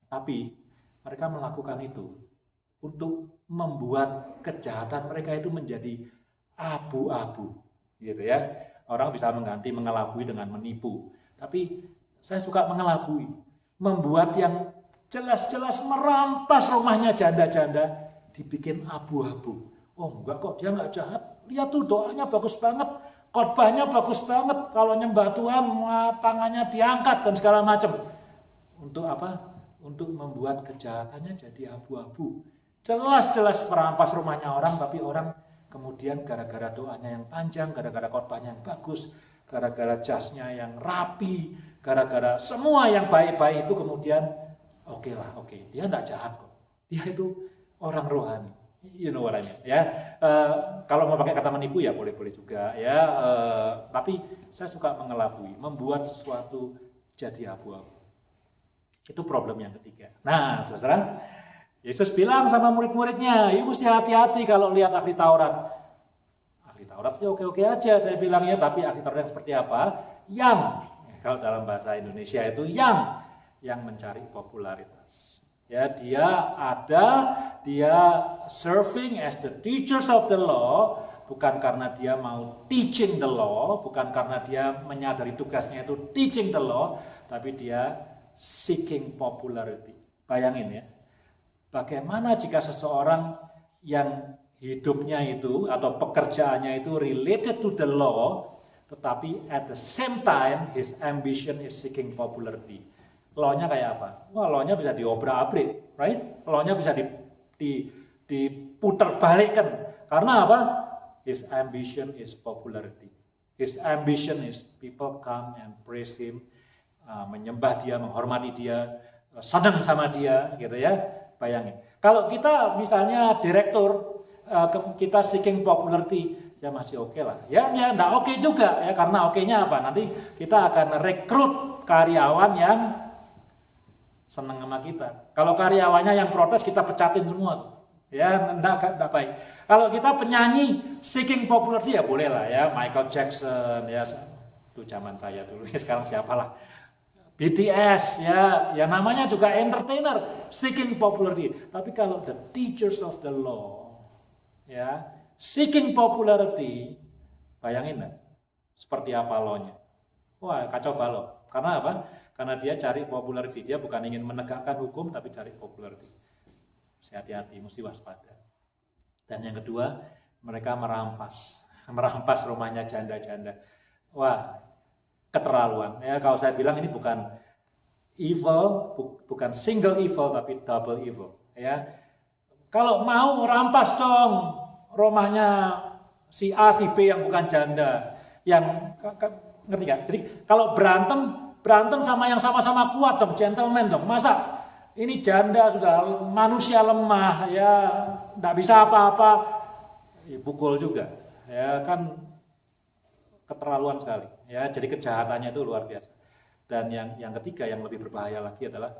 A: Tapi mereka melakukan itu untuk membuat kejahatan mereka itu menjadi abu-abu. Gitu ya. Orang bisa mengganti mengelabui dengan menipu. Tapi saya suka mengelabui. Membuat yang jelas-jelas merampas rumahnya janda-janda, dibikin abu-abu. Oh enggak kok, dia enggak jahat. Lihat tuh doanya bagus banget, khotbahnya bagus banget. Kalau nyembah Tuhan, tangannya diangkat dan segala macam. Untuk apa? Untuk membuat kejahatannya jadi abu-abu. Jelas-jelas merampas rumahnya orang, tapi orang kemudian gara-gara doanya yang panjang, gara-gara khotbahnya yang bagus, gara-gara jasnya yang rapi, gara-gara semua yang baik-baik itu kemudian oke, dia enggak jahat kok. Dia itu orang rohani. You know what I mean, ya. Kalau mau pakai kata menipu ya boleh-boleh juga ya. Tapi saya suka mengelabui, membuat sesuatu jadi abu-abu. Itu problem yang ketiga. Nah, saudara, Yesus bilang sama murid-muridnya, "Ibu mesti hati-hati kalau lihat ahli Taurat." Ahli Taurat sih oke-oke aja saya bilangnya, tapi ahli Taurat yang seperti apa? Yang, kalau dalam bahasa Indonesia itu yang mencari popularitas. Ya, dia serving as the teachers of the law, bukan karena dia mau teaching the law, bukan karena dia menyadari tugasnya itu teaching the law, tapi dia seeking popularity. Bayangin ya, bagaimana jika seseorang yang hidupnya itu atau pekerjaannya itu related to the law, tetapi at the same time his ambition is seeking popularity. Law-nya kayak apa? Wah, law-nya bisa diobrak-abrik, right? Law-nya bisa diputar balikkan. Karena apa? His ambition is popularity. His ambition is people come and praise him, menyembah dia, menghormati dia, senang sama dia, gitu ya. Bayangin. Kalau kita misalnya direktur, kita seeking popularity, ya masih oke lah. Ya enggak oke juga ya, karena oke-nya apa? Nanti kita akan rekrut karyawan yang senang sama kita. Kalau karyawannya yang protes, kita pecatin semua. Ya, enggak baik. Kalau kita penyanyi seeking popularity ya boleh lah ya, Michael Jackson ya, itu zaman saya dulu. Sekarang siapalah. BTS ya namanya juga entertainer, seeking popularity. Tapi kalau the teachers of the law ya, seeking popularity, bayangin lah seperti apa law-nya. Wah, kacau balau. Karena apa? Karena dia cari popularity, dia bukan ingin menegakkan hukum, tapi cari popularity. Mesti hati-hati, mesti waspada. Dan yang kedua, mereka merampas rumahnya janda-janda. Wah, keterlaluan. Ya, kalau saya bilang ini bukan evil, bukan single evil, tapi double evil. Ya, kalau mau rampas dong rumahnya si A, si B yang bukan janda, yang ngerti gak? Jadi kalau berantem sama yang sama-sama kuat dong, gentleman dong. Masa ini janda sudah manusia lemah ya, enggak bisa apa-apa, ya, pukul juga. ya kan keterlaluan sekali, ya. Jadi kejahatannya itu luar biasa. Dan yang ketiga yang lebih berbahaya lagi adalah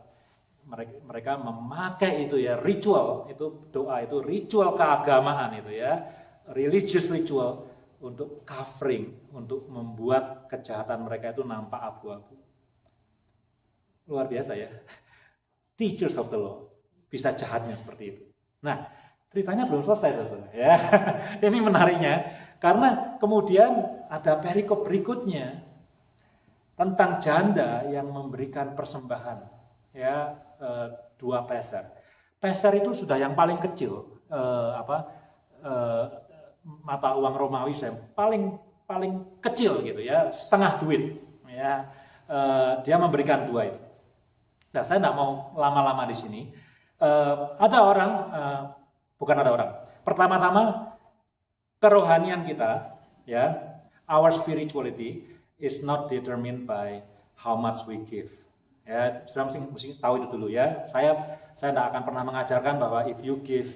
A: mereka memakai itu ya ritual, itu doa itu ritual keagamaan itu ya, religious ritual untuk covering, untuk membuat kejahatan mereka itu nampak abu-abu. Luar biasa ya. Teachers of the law bisa jahatnya seperti itu. Nah, ceritanya belum selesai saudara ya. Ini menariknya karena kemudian ada perikop berikutnya tentang janda yang memberikan persembahan ya, 2 peser. Peser itu sudah yang paling kecil, mata uang Romawi yang paling kecil gitu ya, setengah duit ya. Dia memberikan 2 itu. Nah, saya tidak mau lama-lama di sini. Pertama-tama kerohanian kita ya, our spirituality is not determined by how much we give. Ya, sudah mesti tahu itu dulu ya. Saya tidak akan pernah mengajarkan bahwa if you give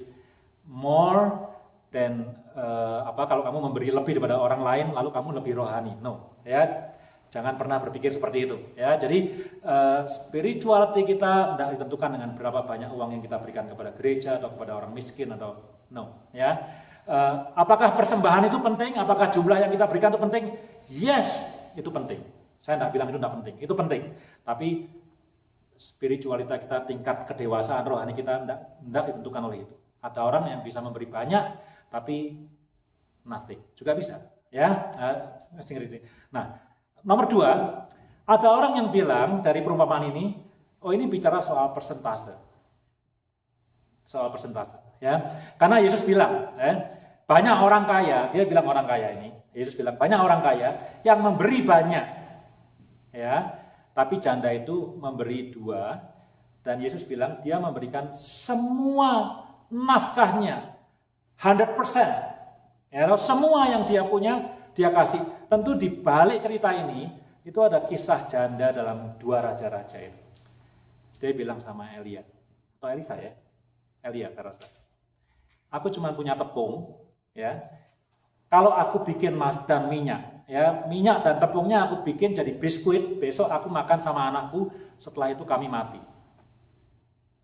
A: more then kalau kamu memberi lebih daripada orang lain lalu kamu lebih rohani. No, ya. Jangan pernah berpikir seperti itu ya. Jadi spirituality kita tidak ditentukan dengan berapa banyak uang yang kita berikan kepada gereja atau kepada orang miskin atau no ya. Apakah persembahan itu penting? Apakah jumlah yang kita berikan itu penting? Yes, itu penting. Saya tidak bilang itu tidak penting, itu penting. Tapi spiritualitas kita, tingkat kedewasaan rohani kita tidak ditentukan oleh itu. Ada orang yang bisa memberi banyak tapi nothing juga bisa ya. Nah, nomor 2, ada orang yang bilang dari perumpamaan ini, oh ini bicara soal persentase. Soal persentase, ya. Karena Yesus bilang, banyak orang kaya, dia bilang orang kaya ini, Yesus bilang banyak orang kaya yang memberi banyak. Ya. Tapi janda itu memberi 2 dan Yesus bilang dia memberikan semua nafkahnya 100%. Ya, semua yang dia punya dia kasih. Tentu di balik cerita ini itu ada kisah janda dalam 2 raja-raja itu. Dia bilang sama Elia atau Elisa ya, Elia saya rasa. Aku cuma punya tepung, ya. Kalau aku bikin mas dan minyak, ya minyak dan tepungnya aku bikin jadi biskuit. Besok aku makan sama anakku. Setelah itu kami mati.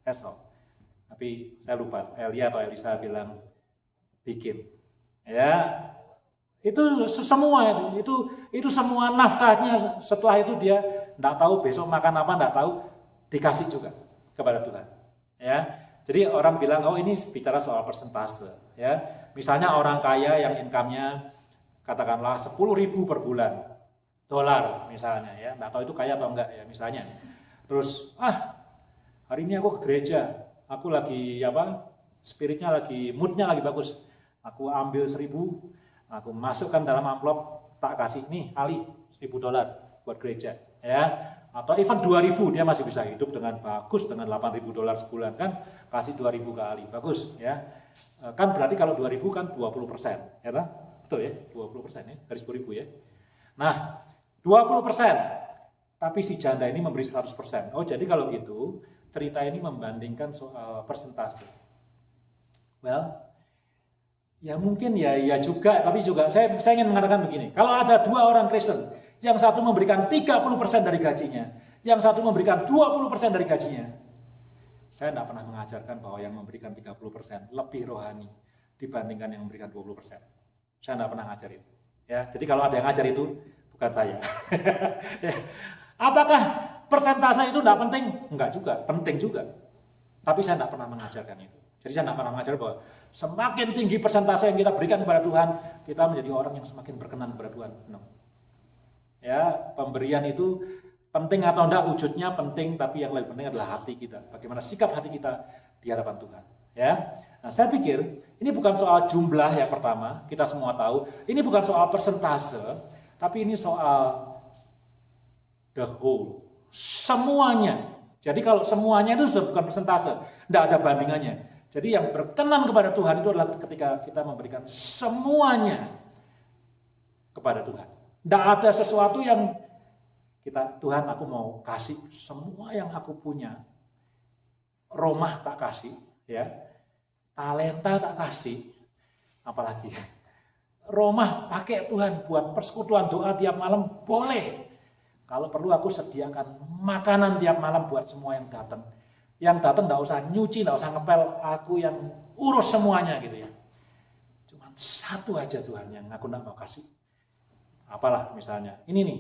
A: Esok. Tapi saya lupa. Elia atau Elisa bilang bikin, ya. Itu semua itu semua nafkahnya. Setelah itu dia tidak tahu besok makan apa, tidak tahu, dikasih juga kepada Tuhan. Ya, jadi orang bilang oh ini bicara soal persentase. Ya, misalnya orang kaya yang income-nya katakanlah 10.000 per bulan dolar misalnya, ya tidak tahu itu kaya atau enggak ya misalnya. Terus hari ini aku ke gereja, aku lagi spiritnya lagi, moodnya lagi bagus. Aku ambil 1.000. Aku masukkan dalam amplop, tak kasih nih Ali $1.000 buat gereja, ya. Atau even 2.000 dia masih bisa hidup dengan bagus dengan $8.000 sebulan kan, kasih 2.000 ke Ali, bagus ya. Kan berarti kalau 2.000 kan 20%, ya kan? Betul ya, 20% ya dari 10.000 ya. Nah, 20%. Tapi si janda ini memberi 100%. Oh, jadi kalau gitu cerita ini membandingkan soal persentase. Well, ya mungkin ya juga, tapi juga saya ingin mengatakan begini. Kalau ada 2 orang Kristen, yang satu memberikan 30% dari gajinya, yang satu memberikan 20% dari gajinya. Saya tidak pernah mengajarkan bahwa yang memberikan 30% lebih rohani dibandingkan yang memberikan 20%. Saya tidak pernah ngajar itu. Ya, jadi kalau ada yang ngajar itu bukan saya. Apakah persentase itu tidak penting? Enggak juga, penting juga. Tapi saya tidak pernah mengajarkan itu. Jadi saya tidak pernah mengajar bahwa semakin tinggi persentase yang kita berikan kepada Tuhan, kita menjadi orang yang semakin berkenan kepada Tuhan. No. Ya, pemberian itu penting atau enggak, wujudnya penting, tapi yang lebih penting adalah hati kita. Bagaimana sikap hati kita di hadapan Tuhan. Ya. Nah, saya pikir ini bukan soal jumlah yang pertama, kita semua tahu. Ini bukan soal persentase, tapi ini soal the whole. Semuanya. Jadi kalau semuanya itu bukan persentase, tidak ada bandingannya. Jadi yang berkenan kepada Tuhan itu adalah ketika kita memberikan semuanya kepada Tuhan. Tidak ada sesuatu yang Tuhan aku mau kasih semua yang aku punya. Rumah tak kasih, ya. Talenta tak kasih. Apalagi rumah pakai Tuhan buat persekutuan doa tiap malam, boleh. Kalau perlu aku sediakan makanan tiap malam buat semua yang datang. Yang datang enggak usah nyuci, enggak usah ngepel, aku yang urus semuanya gitu ya. Cuma satu aja Tuhan yang aku enggak mau kasih. Apalah misalnya, ini nih,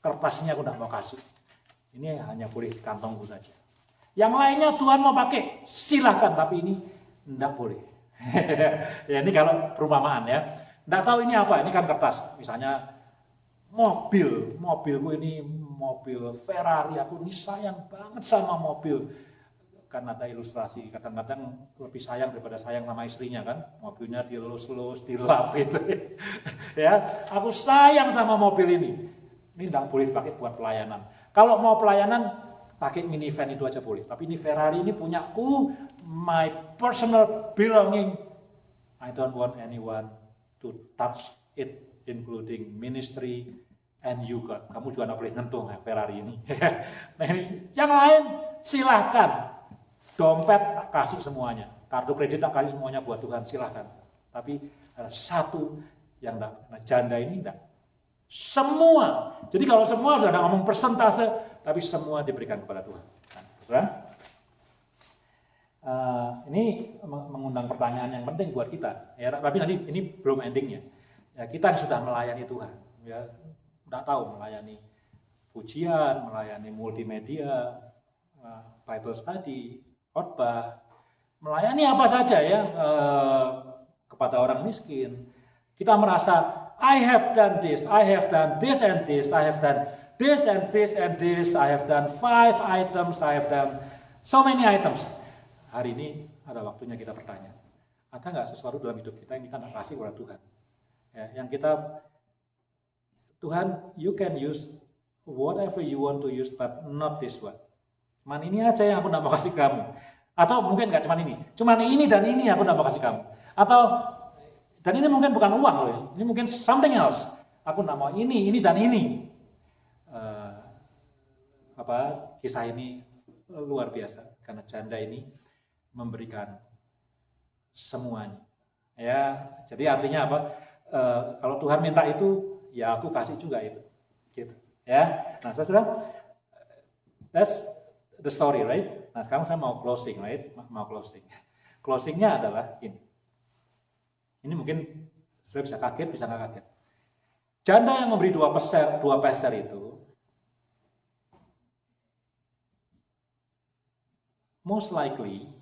A: kertasnya aku enggak mau kasih. Ini hanya boleh di kantongku saja. Yang lainnya Tuhan mau pakai, silahkan, tapi ini enggak boleh. Ya ini kalau perumpamaan ya. Enggak tahu ini apa, ini kan kertas. Misalnya mobilku ini mobil Ferrari, aku ini sayang banget sama mobil. Kan ada ilustrasi, kadang-kadang lebih sayang daripada sayang sama istrinya kan. Mobilnya dilus-lus, dilap itu. Ya, aku sayang sama mobil ini. Ini enggak boleh dipakai buat pelayanan. Kalau mau pelayanan, pakai minivan itu aja boleh. Tapi ini Ferrari ini punyaku, my personal belonging. I don't want anyone to touch it, including ministry and you God. Kamu juga nggak boleh nyentuh Ferrari ini. Nah, yang lain silahkan. Dompet kasih semuanya. Kartu kredit tak kasih semuanya buat Tuhan, silahkan. Tapi ada satu yang enggak. Nah, janda ini enggak. Semua. Jadi kalau semua sudah ngomong persentase, tapi semua diberikan kepada Tuhan. Nah, ini mengundang pertanyaan yang penting buat kita. Ya, tapi nanti ini belum endingnya. Ya, kita yang sudah melayani Tuhan, ya, tidak tahu melayani pujian, melayani multimedia, Bible study, khotbah, melayani apa saja ya kepada orang miskin. Kita merasa I have done this, I have done this and this, I have done this and this and this, I have done 5 items, I have done so many items. Hari ini ada waktunya kita bertanya, ada nggak sesuatu dalam hidup kita yang kita nggak kasih kepada Tuhan? Ya, yang kita, Tuhan, you can use whatever you want to use, but not this one. Cuman ini aja yang aku nggak mau kasih kamu. Atau mungkin nggak cuman ini dan ini aku nggak mau kasih kamu. Atau, dan ini mungkin bukan uang loh, ini mungkin something else. Aku nggak mau ini dan ini. Kisah ini luar biasa karena janda ini memberikan semuanya. Ya, jadi artinya apa? Kalau Tuhan minta itu, ya aku kasih juga itu. Gitu. Ya. Nah, saudara, that's the story, right? Nah, sekarang saya mau closing, right? Mau closing. Closingnya adalah ini. Ini mungkin saudara bisa kaget, bisa nggak kaget. Janda yang memberi 2 peser itu, most likely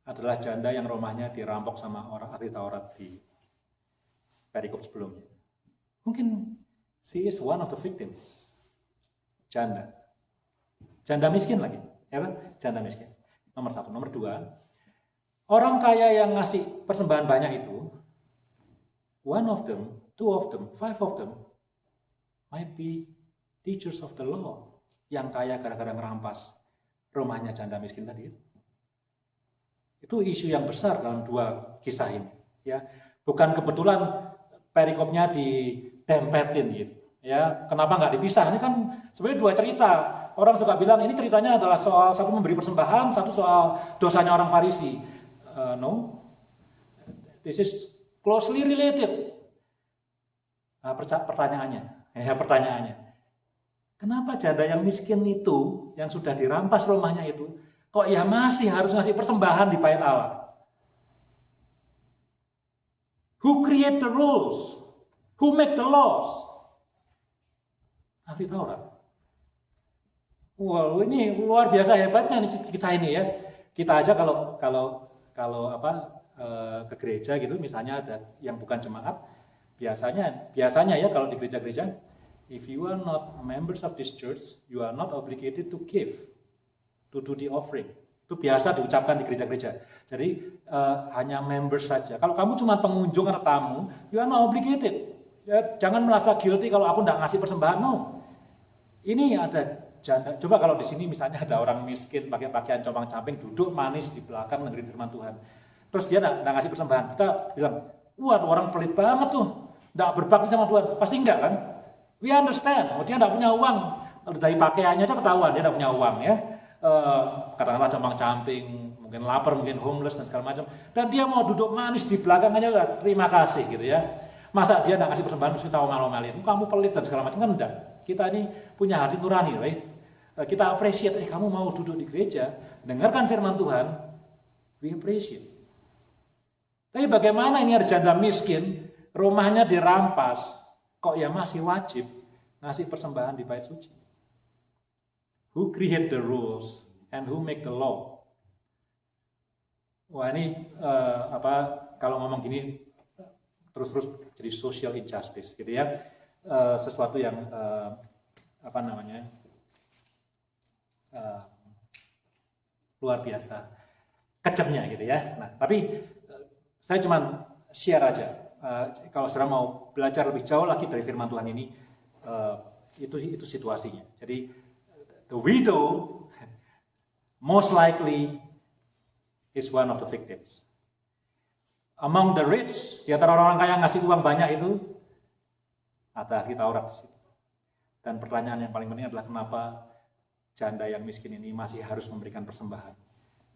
A: adalah janda yang rumahnya dirampok sama orang ahli Taurat di perikop sebelumnya. Mungkin she is one of the victims. Janda miskin lagi, ya kan? Janda miskin. Nomor 1, nomor 2, orang kaya yang ngasih persembahan banyak itu, one of them, 2 of them, 5 of them might be teachers of the law yang kaya gara-gara ngerampas rumahnya janda miskin tadi. Itu isu yang besar dalam 2 kisah ini. Ya, bukan kebetulan perikopnya ditempetin gitu. Ya, kenapa nggak dipisah? Ini kan sebenarnya 2 cerita. Orang suka bilang ini ceritanya adalah soal satu memberi persembahan, satu soal dosanya orang Farisi. No, this is closely related. Nah, pertanyaannya, kenapa janda yang miskin itu, yang sudah dirampas rumahnya itu, kok ya masih harus ngasih persembahan di bait Allah? Who create the rules? Who make the laws? Ahli Taurat. Wow, ini luar biasa hebatnya nih kisah ini ya. Kita aja kalau ke gereja gitu, misalnya ada yang bukan jemaat, biasanya ya kalau di gereja-gereja, if you are not members of this church, you are not obligated to give, to do the offering. Itu biasa diucapkan di gereja-gereja. Jadi hanya members saja. Kalau kamu cuma pengunjung atau tamu, you are not obligated. Ya, jangan merasa guilty kalau aku enggak ngasih persembahan. No. Ini ada janda. Coba kalau di sini misalnya ada orang miskin pakai pakaian compang-camping, duduk manis di belakang negeri firman Tuhan. Terus dia enggak ngasih persembahan. Kita bilang, wah orang pelit banget tuh. Enggak berbakti sama Tuhan. Pasti enggak kan? We understand. Oh, dia enggak punya uang. Kalau dari pakaiannya aja ketahuan dia enggak punya uang ya. Katakanlah compang-camping, mungkin lapar, mungkin homeless dan segala macam, dan dia mau duduk manis di belakangnya, udah terima kasih gitu ya. Masa dia nggak ngasih persembahan terus kita omal-omalin, kamu pelit dan segala macam, kan enggak. Kita ini punya hati nurani, right? Kita appreciate, kamu mau duduk di gereja, dengarkan firman Tuhan, we appreciate. Tapi bagaimana ini ada janda miskin, rumahnya dirampas, kok ya masih wajib ngasih persembahan di bait suci? Who create the rules and who make the law? Wah ini kalau ngomong gini terus-terus jadi social injustice gitu ya, sesuatu yang luar biasa kejamnya gitu ya. Nah tapi saya cuma share aja, kalau saudara mau belajar lebih jauh lagi dari firman Tuhan ini, itu situasinya. Jadi the widow most likely is one of the victims. Among the rich, di antara orang kaya yang ngasih uang banyak itu, ada ahli Taurat di situ. Dan pertanyaan yang paling penting adalah kenapa janda yang miskin ini masih harus memberikan persembahan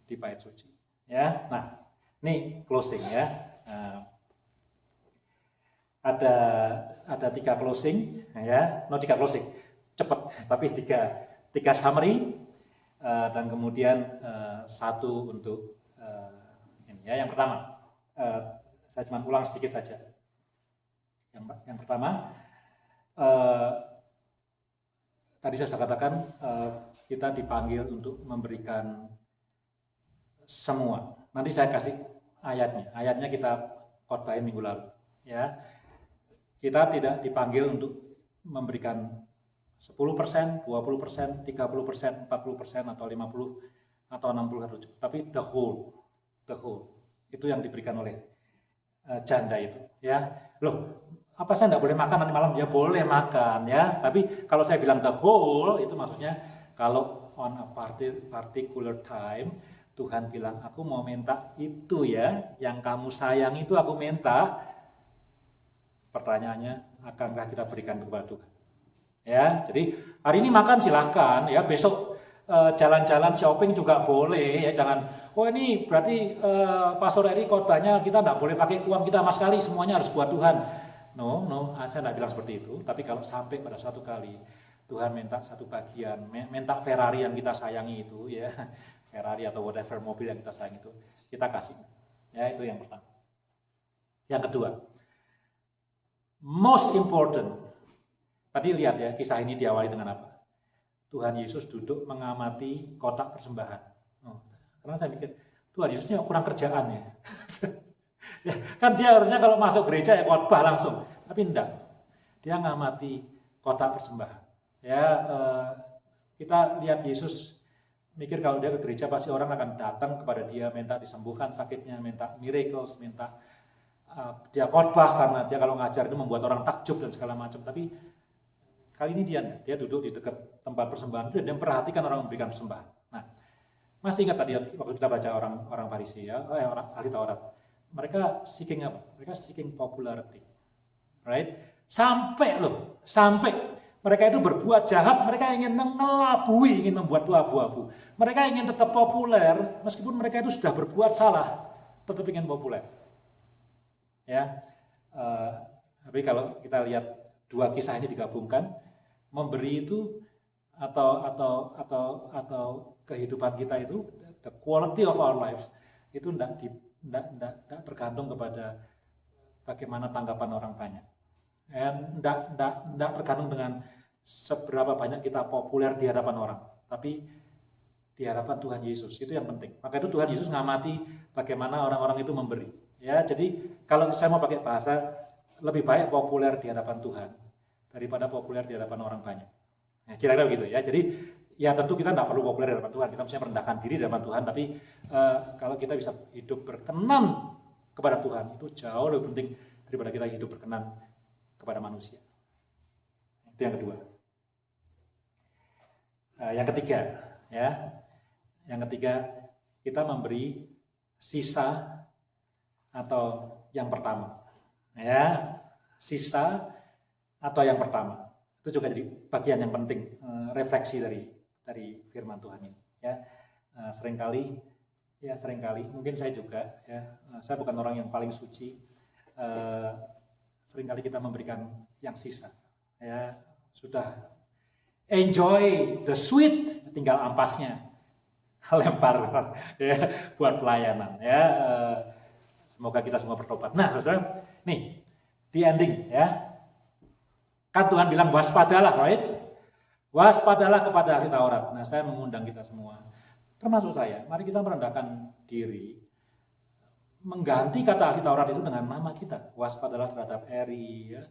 A: di bait suci. Ya, nah, ini closing ya. Ada 3 closing ya, 3 closing, cepat, tapi 3 summary, dan kemudian 1 untuk ini ya. Yang pertama, saya cuma ulang sedikit saja. Yang pertama, tadi saya sudah katakan, kita dipanggil untuk memberikan semua. Nanti saya kasih ayatnya. Ayatnya kita khotbahin minggu lalu. Ya, kita tidak dipanggil untuk memberikan 10%, 20%, 30%, 40%, atau 50, atau 60, tapi the whole. Itu yang diberikan oleh janda itu. Ya, loh, apa saya nggak boleh makan nanti malam? Ya boleh makan ya. Tapi kalau saya bilang the whole, itu maksudnya kalau on a particular time Tuhan bilang aku mau minta itu ya, yang kamu sayang itu aku minta. Pertanyaannya, akankah kita berikan kepada Tuhan? Ya, jadi hari ini makan silahkan ya, besok jalan-jalan shopping juga boleh ya, jangan ini berarti Pastor Eri khotbahnya kita nggak boleh pakai uang kita sama sekali, semuanya harus buat Tuhan. No, saya nggak bilang seperti itu. Tapi kalau sampai pada satu kali Tuhan minta satu bagian, minta Ferrari yang kita sayangi itu ya, Ferrari atau whatever mobil yang kita sayang itu, kita kasih. Ya, itu yang pertama. Yang kedua, most important, tadi lihat ya, kisah ini diawali dengan apa? Tuhan Yesus duduk mengamati kotak persembahan. Karena saya mikir, Tuhan Yesusnya kurang kerjaan ya. Ya, kan dia harusnya kalau masuk gereja ya khotbah langsung, tapi enggak. Dia ngamati kotak persembahan. Ya, kita lihat Yesus mikir kalau dia ke gereja pasti orang akan datang kepada dia, minta disembuhkan sakitnya, minta miracles, minta dia khotbah karena dia kalau ngajar itu membuat orang takjub dan segala macam. Tapi kali ini dia duduk di dekat tempat persembahan itu dan dia memperhatikan orang memberikan persembahan. Nah, masih ingat tadi waktu kita baca orang Farisi ya, orang ahli Taurat. Mereka seeking apa? Mereka seeking popularity, right? Sampai mereka itu berbuat jahat, mereka ingin mengelabui, ingin membuat abu-abu. Mereka ingin tetap populer, meskipun mereka itu sudah berbuat salah, tetap ingin populer. Ya, tapi kalau kita lihat 2 kisah ini digabungkan, memberi itu atau kehidupan kita itu, the quality of our lives itu tidak bergantung kepada bagaimana tanggapan orang banyak. Tidak bergantung dengan seberapa banyak kita populer di hadapan orang, tapi di hadapan Tuhan Yesus, itu yang penting. Maka itu Tuhan Yesus ngamati bagaimana orang-orang itu memberi. Ya, jadi kalau saya mau pakai bahasa, lebih baik populer di hadapan Tuhan daripada populer di hadapan orang banyak. Nah, kira-kira begitu ya. Jadi ya tentu kita tidak perlu populer di hadapan Tuhan, kita mesti merendahkan diri di hadapan Tuhan, tapi kalau kita bisa hidup berkenan kepada Tuhan, itu jauh lebih penting daripada kita hidup berkenan kepada manusia. Itu yang kedua. Yang ketiga, ya, kita memberi sisa atau yang pertama, ya, sisa atau yang pertama. Itu juga jadi bagian yang penting, refleksi dari firman Tuhan ini. Ya, seringkali Ya seringkali, mungkin saya juga ya, saya bukan orang yang paling suci. Seringkali kita memberikan yang sisa. Ya sudah enjoy the sweet, tinggal ampasnya lempar ya buat pelayanan ya. Semoga kita semua bertobat. Nah, saudara, nih di ending ya. Kan Tuhan bilang waspadalah, right? Waspadalah kepada ahli Taurat. Nah, saya mengundang kita semua, termasuk saya, mari kita merendahkan diri, mengganti kata ahli Taurat itu dengan nama kita. Waspadalah terhadap Eri, ya.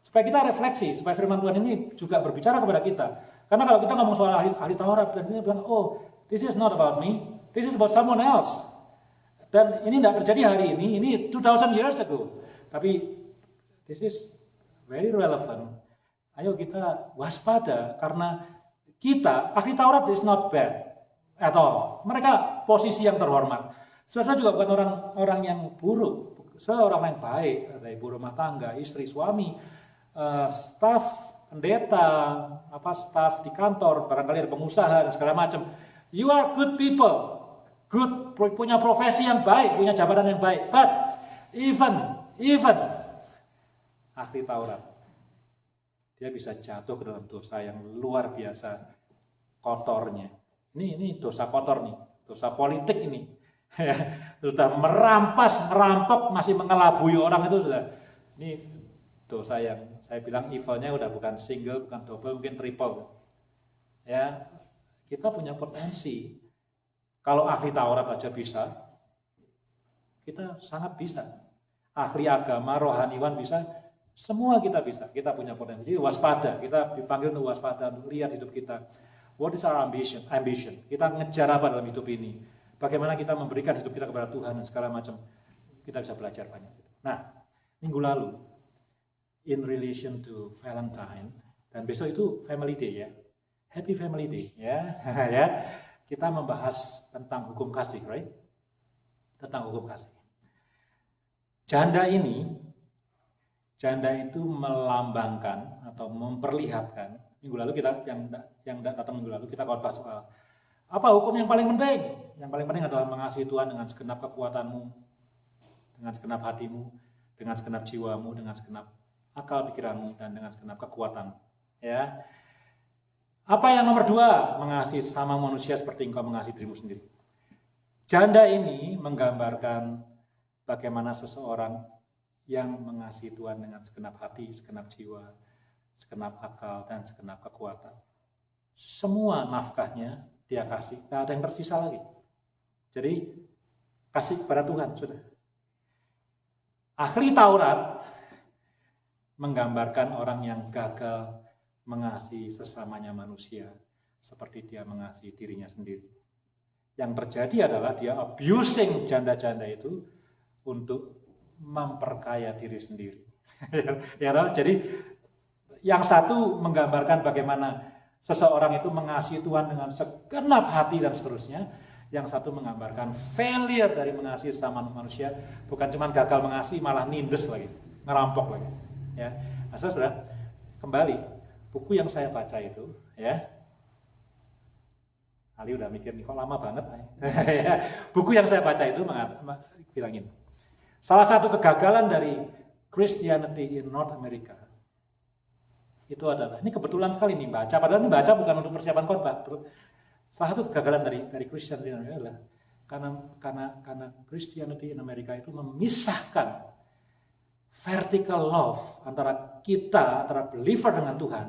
A: Supaya kita refleksi, supaya firman Tuhan ini juga berbicara kepada kita. Karena kalau kita ngomong soal ahli Taurat, dan kita bilang, oh, this is not about me, this is about someone else. Dan ini tidak terjadi hari ini 2000 years ago. Tapi this is very relevant. Ayo kita waspada, karena kita, ahli Taurat is not bad at all. Mereka posisi yang terhormat. Saya juga bukan orang yang buruk. Saya orang yang baik, ada ibu rumah tangga, istri, suami, staf, pendeta, staf di kantor, barangkali ada pengusaha dan segala macam. You are good people. Good, punya profesi yang baik, punya jabatan yang baik. But even ahli Taurat, dia bisa jatuh ke dalam dosa yang luar biasa kotornya. Ini dosa kotor nih, dosa politik ini. Sudah merampas, merampok, masih mengelabui orang itu sudah. Ini dosa yang saya bilang evilnya udah bukan single, bukan double, mungkin triple. Ya, kita punya potensi. Kalau ahli Taurat aja bisa, kita sangat bisa. Ahli agama, rohaniwan bisa, semua kita bisa. Kita punya potensi. Jadi waspada, kita dipanggil untuk waspada, untuk lihat hidup kita. What is our ambition? Kita ngejar apa dalam hidup ini? Bagaimana kita memberikan hidup kita kepada Tuhan dan segala macam. Kita bisa belajar banyak. Nah, minggu lalu, in relation to Valentine, dan besok itu Family Day ya. Happy Family Day ya. Ya. Kita membahas tentang hukum kasih, right? Tentang hukum kasih. Janda itu melambangkan atau memperlihatkan, minggu lalu kita yang datang minggu lalu kita khotbah soal apa hukum yang paling penting? Yang paling penting adalah mengasihi Tuhan dengan segenap kekuatanmu, dengan segenap hatimu, dengan segenap jiwamu, dengan segenap akal pikiranmu, dan dengan segenap kekuatanmu. Ya. Apa yang nomor 2? Mengasihi sama manusia seperti engkau mengasihi dirimu sendiri. Janda ini menggambarkan bagaimana seseorang yang mengasihi Tuhan dengan segenap hati, segenap jiwa, segenap akal, dan segenap kekuatan. Semua nafkahnya dia kasih, tidak ada yang tersisa lagi. Jadi kasih kepada Tuhan, sudah. Ahli Taurat menggambarkan orang yang gagal mengasihi sesamanya manusia seperti dia mengasihi dirinya sendiri. Yang terjadi adalah dia abusing janda-janda itu untuk memperkaya diri sendiri. Ya, jadi yang satu menggambarkan bagaimana seseorang itu mengasihi Tuhan dengan segenap hati dan seterusnya. Yang satu menggambarkan failure dari mengasihi sesama manusia, bukan cuma gagal mengasihi, malah nindes lagi, ngerampok lagi. Ya, nah, saudara, kembali. Buku yang saya baca itu, ya, Ali udah mikir nih kok lama banget. Buku yang saya baca itu bilangin, salah satu kegagalan dari Christianity in North America itu adalah, ini kebetulan sekali nih baca, padahal ini baca bukan untuk persiapan khotbah. Salah satu kegagalan dari Christianity in America adalah karena Christianity in America itu memisahkan vertical love antara believer dengan Tuhan,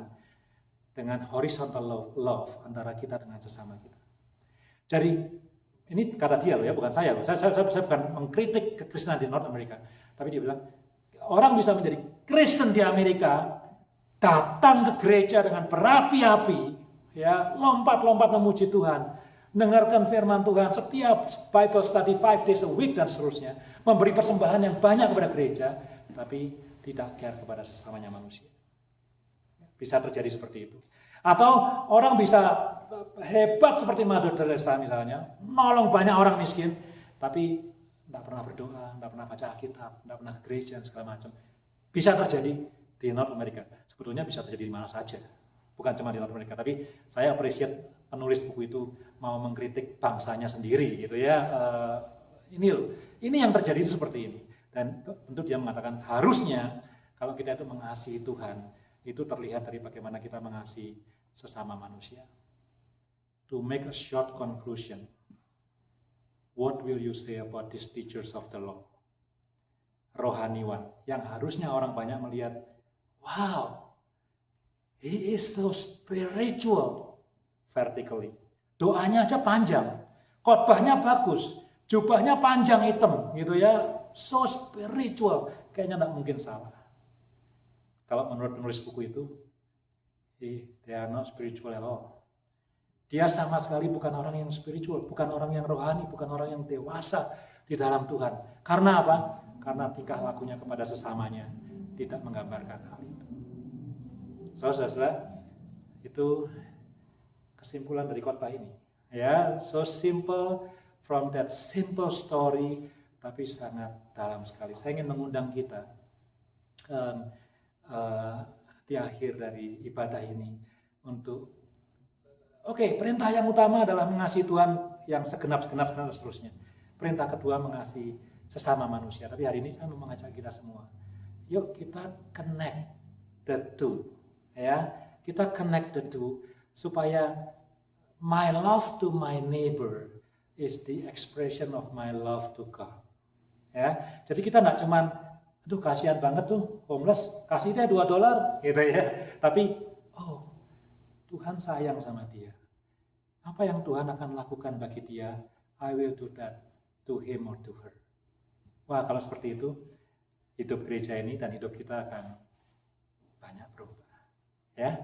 A: dengan horizontal love antara kita dengan sesama kita. Jadi ini kata dia loh ya, bukan saya loh. Saya bukan mengkritik kekristenan di North America, tapi dia bilang orang bisa menjadi Kristen di Amerika, datang ke gereja dengan berapi-api, ya, lompat-lompat memuji Tuhan, dengarkan firman Tuhan setiap Bible study 5 days a week dan seterusnya, memberi persembahan yang banyak kepada gereja, tapi tidak care kepada sesamanya manusia. Bisa terjadi seperti itu. Atau orang bisa hebat seperti Mother Teresa misalnya, nolong banyak orang miskin, tapi tidak pernah berdoa, tidak pernah baca Alkitab, tidak pernah ke gereja, segala macam. Bisa terjadi di North America. Sebetulnya bisa terjadi di mana saja. bukan cuma di Latin Amerika, tapi saya appreciate penulis buku itu mau mengkritik bangsanya sendiri gitu ya. Ini yang terjadi itu seperti ini. Dan tentu dia mengatakan harusnya kalau kita itu mengasihi Tuhan, itu terlihat dari bagaimana kita mengasihi sesama manusia. To make a short conclusion, what will you say about these teachers of the law? Rohaniwan, yang harusnya orang banyak melihat, wow, he is so spiritual vertically. Doanya aja panjang, khotbahnya bagus, jubahnya panjang hitam gitu ya, so spiritual, kayaknya tidak mungkin salah. Kalau menurut penulis buku itu, they are not spiritual at all. Dia sama sekali bukan orang yang spiritual, bukan orang yang rohani, bukan orang yang dewasa di dalam Tuhan. Karena apa? Karena tingkah lakunya kepada sesamanya tidak menggambarkan hal itu. Saudara-saudara, itu kesimpulan dari khotbah ini. Ya, so simple, from that simple story, tapi sangat dalam sekali. Saya ingin mengundang kita di akhir dari ibadah ini untuk perintah yang utama adalah mengasihi Tuhan yang segenap-genap dan seterusnya. Perintah kedua mengasihi sesama manusia. Tapi hari ini saya mau mengajak kita semua, yuk kita connect the two, ya. Kita connect the two supaya my love to my neighbor is the expression of my love to God. Ya, jadi kita tidak cuman, aduh kasihan banget tuh homeless, kasih dia $2 gitu ya. Tapi Tuhan sayang sama dia. Apa yang Tuhan akan lakukan bagi dia, I will do that to him or to her. Wah, kalau seperti itu, hidup gereja ini dan hidup kita akan banyak berubah. Ya,